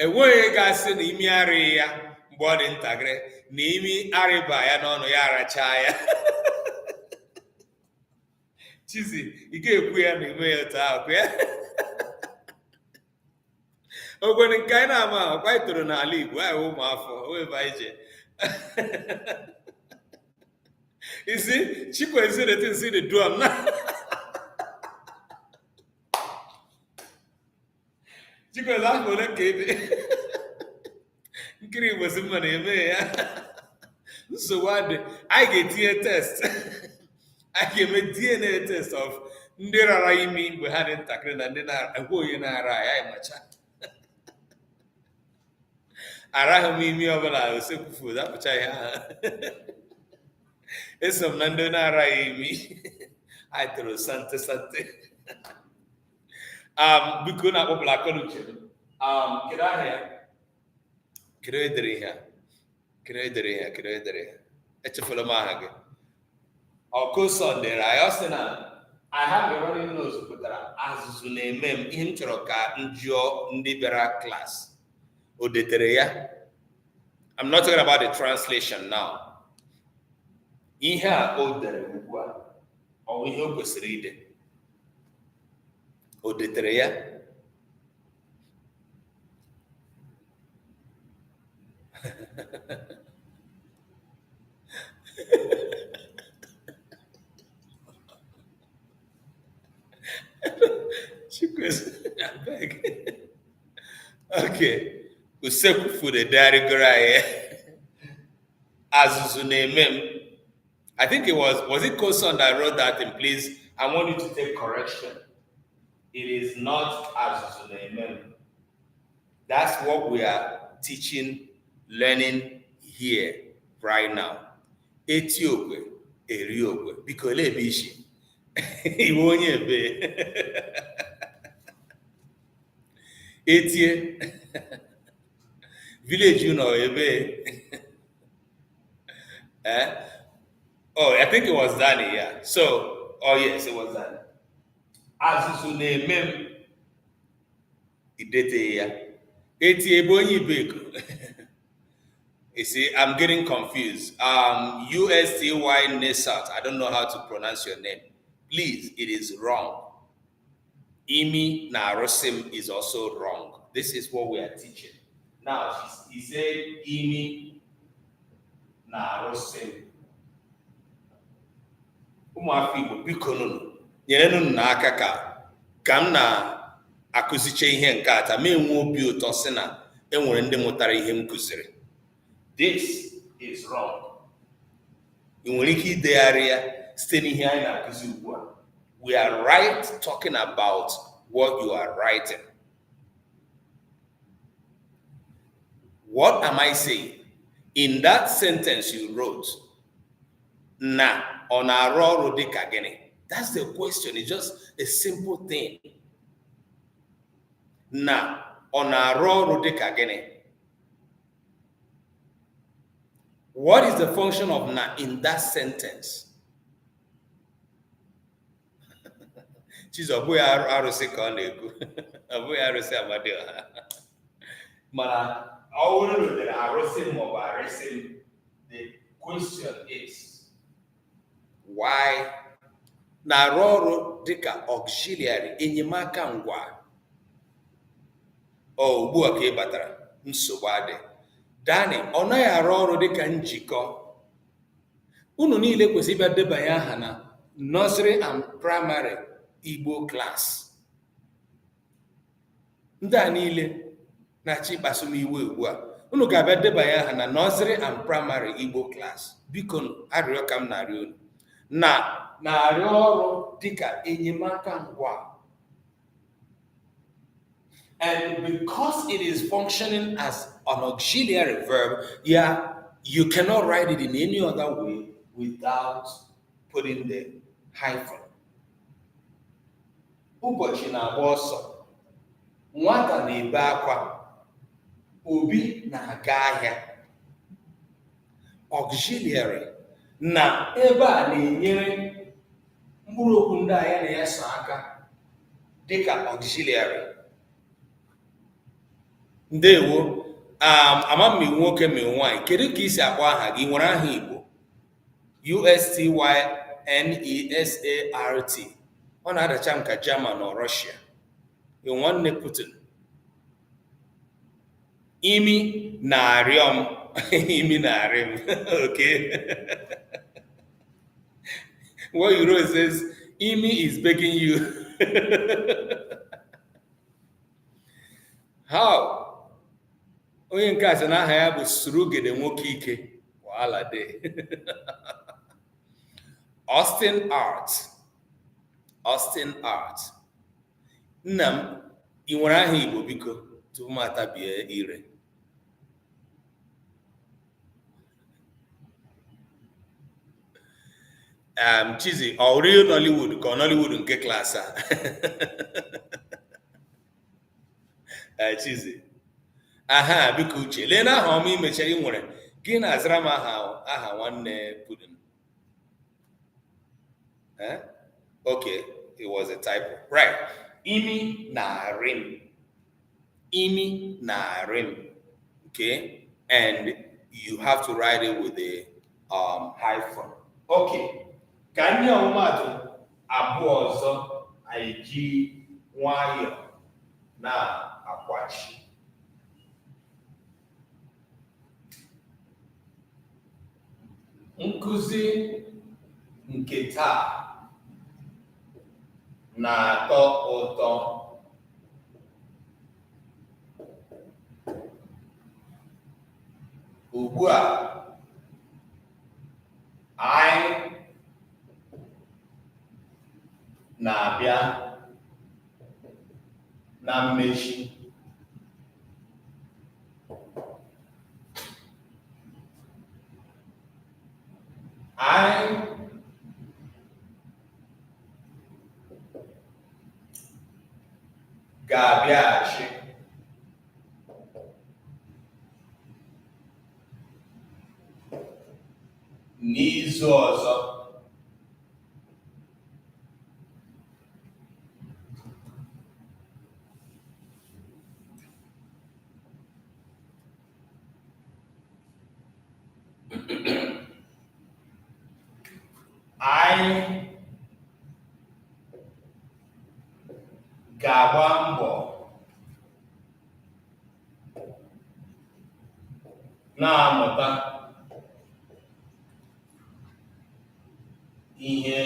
Enweghị ga-asị na imi arịghị ya mgbe ọ dị ntakịrị, na imi arịba ya n'ọnụ ya arachaa ya. Chizi, ị ga-ekwu ya na ime ya otu ahụ ya. Ogwere nke anyị na-ama ahụ, kwa anyị toro n'ala Igbo, anyị wụ ụmụafọ, owebe anyị je. You see, Chikwezi didn't see the drum. Chikwezi ahụ ole ka ede. Nkiri Igbo si mma na-eme ya. Nsogbu adị, anyị ga-etinye test. Anyị ga-eme DNA test of ndị rara imi mgbe ha dị ntakịrị na ndị na-agwa onye na-ara anyị macha. Araghị m imi ọbụla osekwufu zapụcha ihe ha. Eso m na ndị na-araghị imi. Anyị tụrụ sante. Biko na-akpọpụla akọnuche m. Kedu aha ya? Kedu edere ihe? Echefula m aha gị. Ọkụsọ dere anyị, ọ sị na I have a running nose pụtara azụzụ na-eme m. Ihe m chọrọ ka m jụọ ndị bịara klas. O detere ya. I'm not talking about the translation now. Ihe a o dere ugbu a, ọ ihe o kwesịrị ide. O detere ya. Okay. Usekwu the diary gray. Azuzu na-eme. I think it was it Koson that wrote that in, please? I want you to take correction. It is not Azuzu na-eme. That's what we are teaching, learning here right now. Etiokwe, Eriokwe, Bikole Bishi. Iwe onye ebe. Etie. Village, you know, ebe. Oh, I think it was Danny, yeah. So, oh yes, it was Danny. Azuzu na-eme m. You see, I'm getting confused. USTY Nesat, I don't know how to pronounce your name. Please, it is wrong. Imi Narosim is also wrong. This is what we are teaching. Now, he said Imi Narosim. Ụmụafọ Igbo biko nụnụ nyere nụnụ n'aka ka m na-akụziche ihe nke ata ma enwe obi ụtọ sị na enwere ndị mụtara ihe m kụziri. This is wrong. Ị nwere ike idegharị ya site n'ihe anyị na-akụzi ugbu a. We are right talking about what you are writing. What am I saying? In that sentence you wrote, na ọ na-arụ ọrụ dị ka gịnị? That's the question. It's just a simple thing. Na ọ na-arụ ọrụ dị ka gịnị? What is the function of na in that sentence? Chiz ọ bụghị arụsị ka ọ na-ekwu. Ọ bụghị arụsị Amadioha. Mana ọ bụrụ na o dere arụsị maọbụ arụsị, the question is, why na-arụ ọrụ dịka auxiliary, enyemaka ngwa? Ugbu a ka ị batara, nsogbu adị. Dani, ọ naghị arụ ọrụ dịka njikọ. Unu niile kwesịrị ịbịa debanye aha na nursery and primary Igbo class. Ndị a niile na-achị ịkpasu m iwe ugbu a. Unu ga-abịa debanye aha na nursery and primary Igbo class. Biko arịọ ka m na-arịọ unu. Na-arụ ọrụ dịka enyemaka ngwa. And because it is functioning as an auxiliary verb, yeah, you cannot write it in any other way without putting the hyphen. Ụbọchị na-agba ọsọ, nwata na-ebe akwa, obi na-aga ahịa. Auxiliary na ebe a na-enyere mkpụrụ okwu ndị a ya na ya so aka dịka auxiliary. Ndewo, ama m nwoke ma nwaanyị, kedu ka isi akpọ aha gị? Nwere aha Igbo? USTYNESART. Ọ na-adacha m ka German or Russia. Nwanne Putin. Imi na-arịọ m. Imi na-arị m. Okay. What you wrote says, Imi is begging you. How? Onye nke a sị na aha ya bụ Surugede nwoke ike. Wahala dị. Austin Art. Nna m, ị nwere aha Igbo biko tupu m atabie ire? Chizi, ọ real Nollywood ka ọ Nollywood nke klaasị a? Chizi. Aha, biko uche. Lee na aha ọma imecha ị nwere. Gị na-azara m aha nwanne Putin. Okay, it was a typo. Right. Imi na-arị m. Okay? And you have to write it with a hyphen. Okay. Ka anyị ọmụmatụ abụọ ọzọ anyị ji nwayọọ na-akwachi. Nkụzi nke taa na-atọ ụtọ. Ugbu a, anyị na-abịa na mmechi. Anyị ga-abịaghachi n'izu ọzọ. anyị ga-agba mbọ na-amụta ihe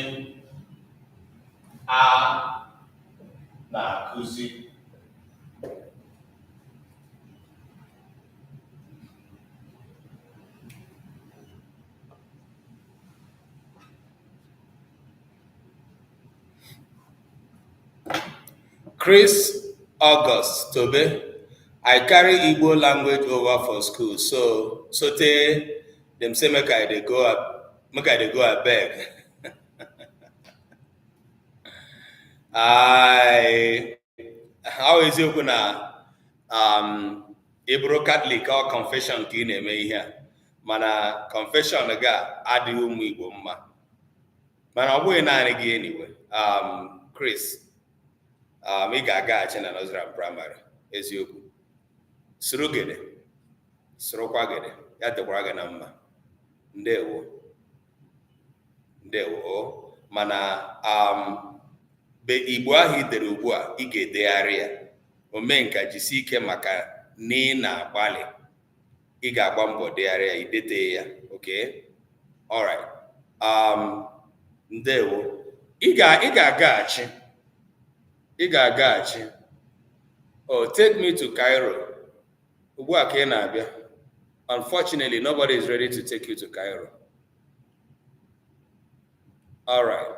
a na-akụzi. Chris August Tobe, I carry Igbo language over for school, so tey dem say make I dey go abeg. How eziokwu na Ibro Catholic or confession ka ị na-eme ihe a, mana confession ga adịghị ụmụ Igbo mma, mana ọ bụghị naanị gị anyway. Chris, ị ga-agaghachi na nursery and primary, eziokwu, soro gede, sorokwa gede, ya dịkwara gị na mma. Ndewo mana be Igbo ahụ ị dere ugbu a, ị ga-edegharị ya. Omenka jisi ike maka na ị na-agbalị, ị ga-agba mbọ degharị ya, idete ya. Okay, all right. Ndewo, ị ga-agaghachi. Oh, take me to Cairo. Ugbu a ka ị na-abịa. Unfortunately, nobody is ready to take you to Cairo. All right.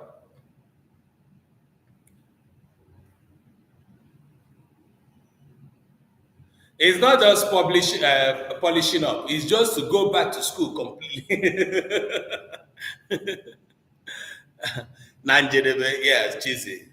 It's not just polishing up. It's just to go back to school completely. Nanjedebe, yes, cheesy.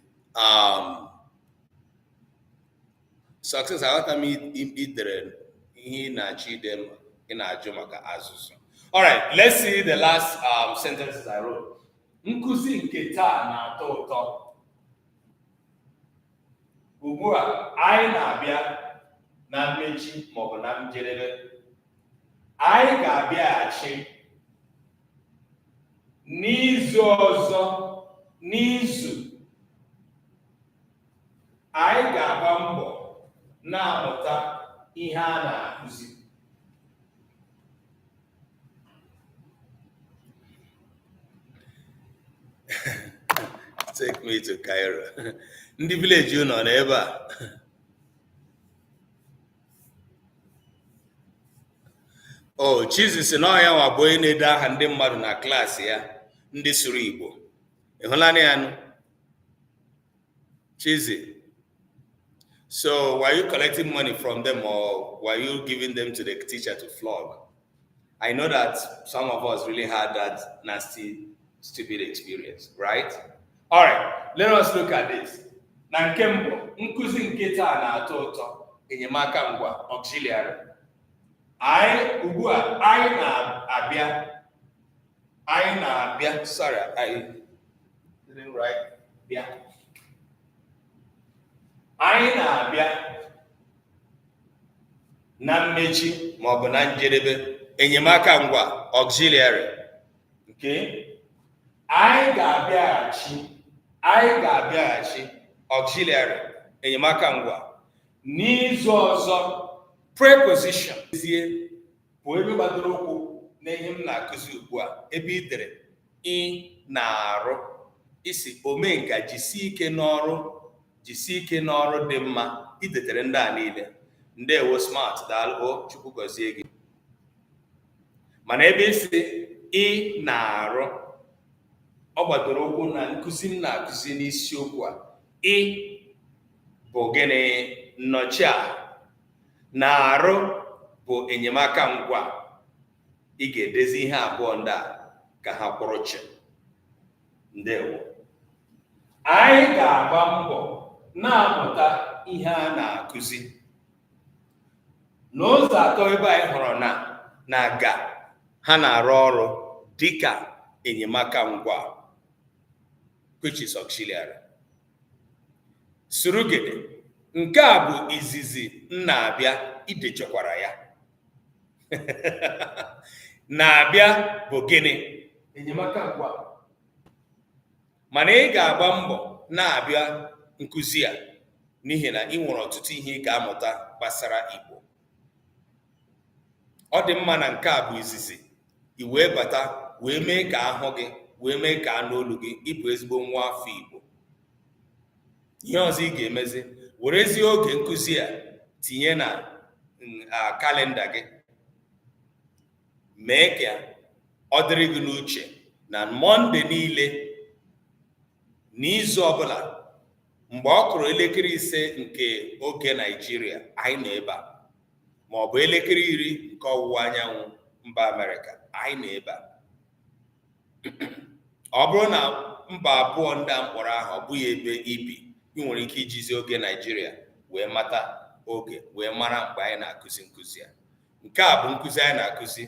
Success, I want me idere ihe na-achị dem ị na-ajụ maka asụsụ. All right, let's see the last sentences I wrote. Nkuzi nke taa na-atọ ụtọ. Ugbu a, anyị na-abịa na mmechi maọbụ na njedebe. Anyị ga-abịaghachi n'izu ọzọ, n'izu. Anyị ga-agba mbọ na-amụta ihe a na-akụzi. Take me to Cairo. Ndị village nọ n'ebe a. Oh, Jesus na ya nwa bụ onye na-ede aha ndị mmadụ na klaasị ya, ndị sụrụ Igbo. Ịhụlanị ya nụ? Chizi. So, were you collecting money from them or were you giving them to the teacher to flog? I know that some of us really had that nasty, stupid experience, right? All right, let us look at this. Na nke mbụ, nkuzi nke taa na-atọ ụtọ, enyemaka ngwa, auxiliary. Ugbu a, anyị na-abịa, sorry, I didn't write, yeah. Anyị na-abịa na mmechi maọbụ na njedebe, enyemaka ngwa, auxiliary. Okay? Anyị ga-abịaghachi auxiliary, enyemaka ngwa, n'izu ọzọ, preposition. Bụ ebe gbadoro ụkwụ na ihe m na-akụzi ugbu a, ebe ị dere ị na-arụ, isi omenka jisie ike n'ọrụ dị mma. Idetere ndị a niile. Ndewo smart, daalụ, Chukwu gọzie gị. Mana ebe isi ị na-arụ, ọ gbadoro ụkwụ na nkụzi m na-akụzi n'isiokwu a. Ị bụ gịnị? Nnọchiaha. Na-arụ bụ enyemaka ngwa. Ị ga-edezi ihe abụọ ndị a ka ha kwụrụ chịm. Ndewo. Anyị ga-agba mbọ na-amụta ihe a na-akụzi. N'ụzọ atọ ebe anyị hụrụ na ha na-arụ ọrụ dịka enyemaka ngwa, which is auxiliary. Surugede, nke a bụ izizi m na-abịa, idechekwara ya. Na-abịa bụ gịnị? Enyemaka ngwa. mana ị ga-agba mbọ na-abịa nkụzi a n'ihi na ị nwere ọtụtụ ihe ị ga-amụta gbasara Igbo. Ọ dị mma na nke a bụ izizi i wee bata wee mee ka ahụ gị wee mee ka anụ olu gị ịbụ ezigbo nwa afọ Igbo. Ihe ọzọ ị ga-emezi werezie oge nkụzi a tinye na kalenda gị, mee ka ọ dịrị gị n'uche na Mọnde niile n'izu ọbụla mgbe ọ kụrụ elekere 5 nke oge Naijiria, anyị nọ ebe a, ma ọ bụ elekere 10 nke ọwụwa anyanwụ mba Amerịka, anyị nọ ebe a. Ọ bụrụ na mba abụọ ndị a mkpọrọ ahụ ọ bụghị ebe ibi, ị nwere ike ijizi oge Naijiria wee mata oge wee mara mgbe anyị na-akụzi nkụzi a. Nke a bụ nkụzi anyị na-akụzi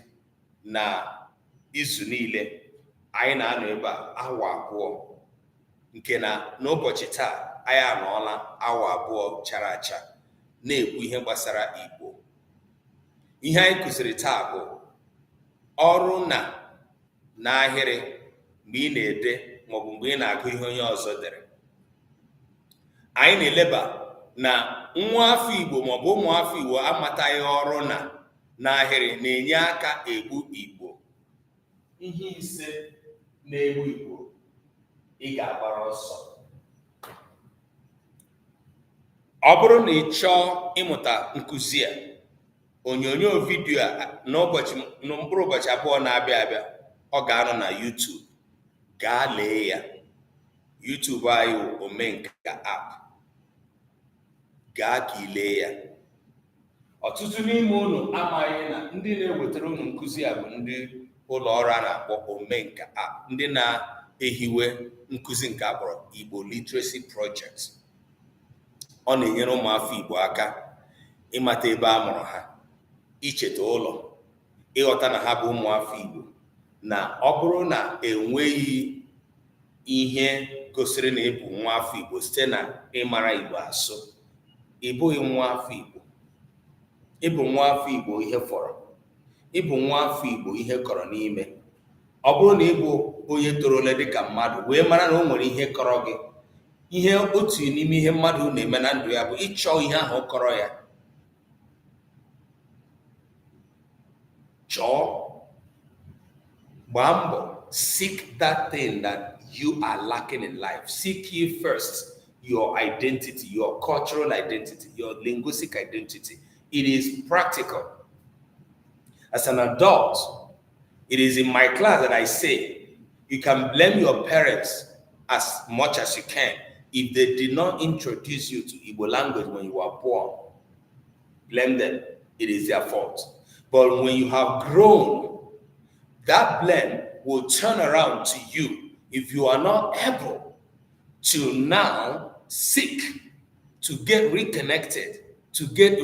na izu niile. Anyị na-anọ ebe a awa abụọ, nke na n'ụbọchị taa anyị anọọla awa abụọ chara acha na-ekwu ihe gbasara Igbo. Ihe anyị kụziri taa bụ ọrụ na n'ahịrị mgbe ị na-ede maọbụ mgbe ị na-agụ ihe onye ọzọ dere. Anyị na-eleba na nwa afọ Igbo maọbụ ụmụ afọ Igbo amataghị ọrụ na n'ahịrị na-enye aka egbu Igbo. Ihe 5 na-egbu Igbo ị ga-agbara ọsọ. Ọ bụrụ na ị chọọ ịmụta nkụzi a, onyonyo vidiyo a mkpụrụ ụbọchị abụọ na-abịa abịa, ọ ga-anọ na YouTube. Gaa lee ya. YouTube anyị Omenka app. Gaa ka ị lee ya. Ọtụtụ n'ime unu amaghị na ndị na-ewetara unu nkụzi a bụ ndị ụlọ ọrụ a na-akpọ Omenka app, ndị na-ehiwe nkụzi nke akpọrọ Igbo Literacy Project. Ọ na-enyere ụmụafọ Igbo aka ịmata ebe a mụrụ ha, icheta ụlọ, ịghọta na ha bụ ụmụafọ Igbo, na ọ bụrụ na enweghị ihe gosiri na ịbụ nwa afọ Igbo site na ịmara Igbo asụ, ịbụghị nwa afọ Igbo. Ịbụ nwa afọ Igbo ihe fọrọ, ịbụ nwa afọ Igbo ihe kọrọ n'ime. Ọ bụrụ na ịbụ onye torole dịka mmadụ wee mara na o nwere ihe kọrọ gị, ihe otu n'ime ihe mmadụ na-eme na ndụ ya bụ ịchọ ihe ahụ kọrọ ya. Chọọ, gbaa mbọ, seek that thing that you are lacking in life. Seek ye first your identity, your cultural identity, your linguistic identity. It is practical. As an adult, it is in my class that I say you can blame your parents as much as you can if they did not introduce you to Igbo language when you were born. Blame them. It is their fault. But when you have grown, that blame will turn around to you if you are not able to now seek to get reconnected, to get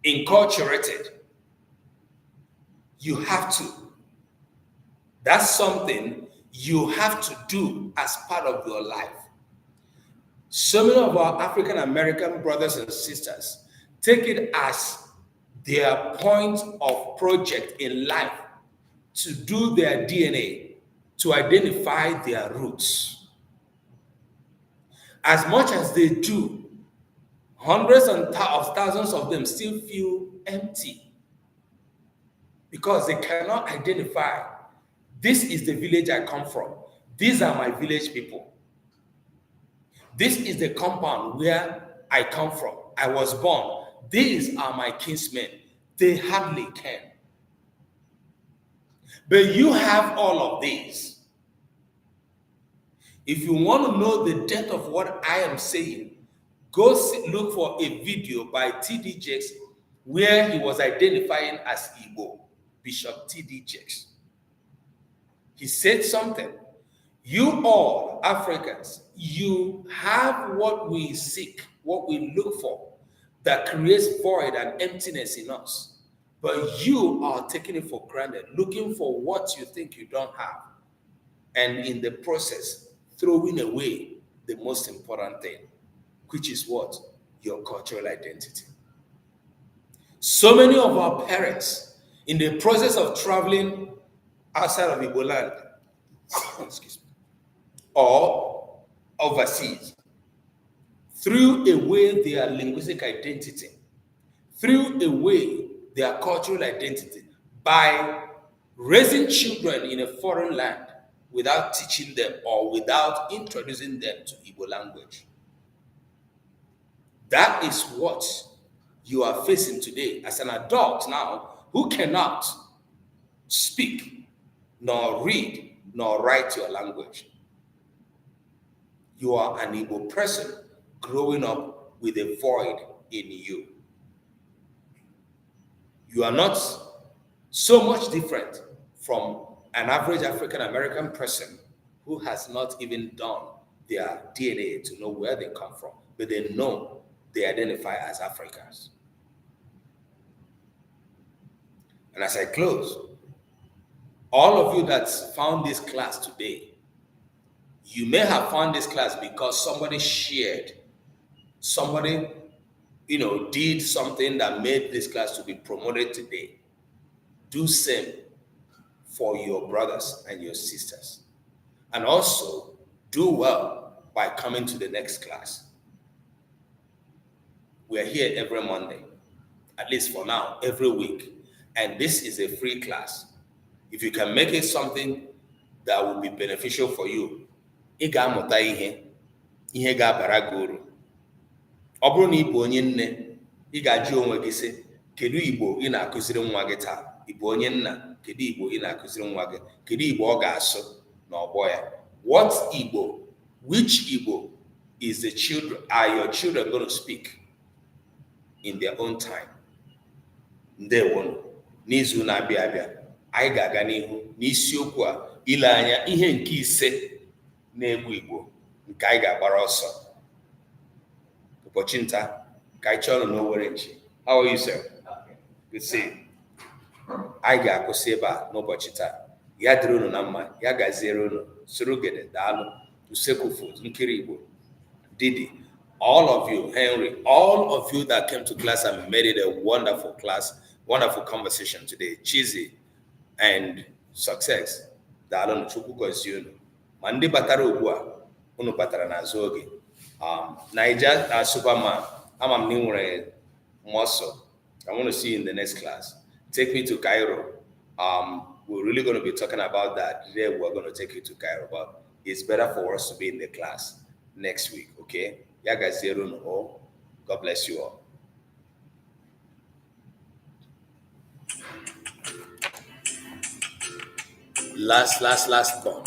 enculturated. You have to. That's something you have to do as part of your life. So many of our African American brothers and sisters take it as their point of project in life to do their DNA, to identify their roots. As much as they do, hundreds of thousands of them still feel empty because they cannot identify, this is the village I come from. These are my village people. This is the compound where I come from. I was born. These are my kinsmen. They hardly can. But you have all of these. If you want to know the depth of what I am saying, go look for a video by T.D. Jakes where he was identifying as Igbo, Bishop T.D. Jakes. He said something. You all Africans, you have what we seek, what we look for, that creates void and emptiness in us. But you are taking it for granted, looking for what you think you don't have. And in the process, throwing away the most important thing, which is what? Your cultural identity. So many of our parents, in the process of traveling outside of Igbo land, excuse me, or overseas, threw away their linguistic identity, threw away their cultural identity by raising children in a foreign land without teaching them or without introducing them to Igbo language. That is what you are facing today as an adult now who cannot speak, nor read, nor write your language. You are an Igbo person growing up with a void in you. You are not so much different from an average African American person who has not even done their DNA to know where they come from, but they know they identify as Africans. And as I close, all of you that found this class today, you may have found this class because somebody shared, somebody, did something that made this class to be promoted today. Do same for your brothers and your sisters. And also, do well by coming to the next class. We're here every Monday, at least for now, every week. And this is a free class. If you can make it something that will be beneficial for you, ị ga-amụta ihe ga-abara gị uru. Ọ bụrụ na ị bụ onye nne, ị ga-ajụ onwe gị sị, kedu Igbo ị na-akụziri nwa gị taa? Ị bụ onye nna, kedu Igbo ị na-akụziri nwa gị? Kedu Igbo ọ ga-asụ n'ọgbọ ya? What Igbo, which Igbo are your children going to speak in their own time? Ndewo. N'izu na-abịa abịa, anyị ga-aga n'ihu n'isiokwu a ile anya ihe nke ise na-egbu Igbo nke anyị ga-agbara ọsọ. Ụbọchị nta ka anyị chọrọ n'Owerri nchi. How are you, sir? Good to see you. Anyị ga-akwụsị ebe a n'ụbọchị taa. Ya dịrị unu na mma, ya gaziere unu. Surugede, daalụ, Usekwu Food, Nkiri Igbo, Didi, all of you, Henry, all of you that came to class and made it a wonderful class, wonderful conversation today. Cheesy and success. Daalụ, Chukwu gozie unu. Ma ndị batara ugbu a, unu batara n'azụ oge. Naija Superman, ama m na ị nwere muscle. I want to see you in the next class. Take me to Cairo. We're really going to be talking about that. Today we're going to take you to Cairo, but it's better for us to be in the class next week, okay? Ya gaziere unu all. God bless you all. Last bond.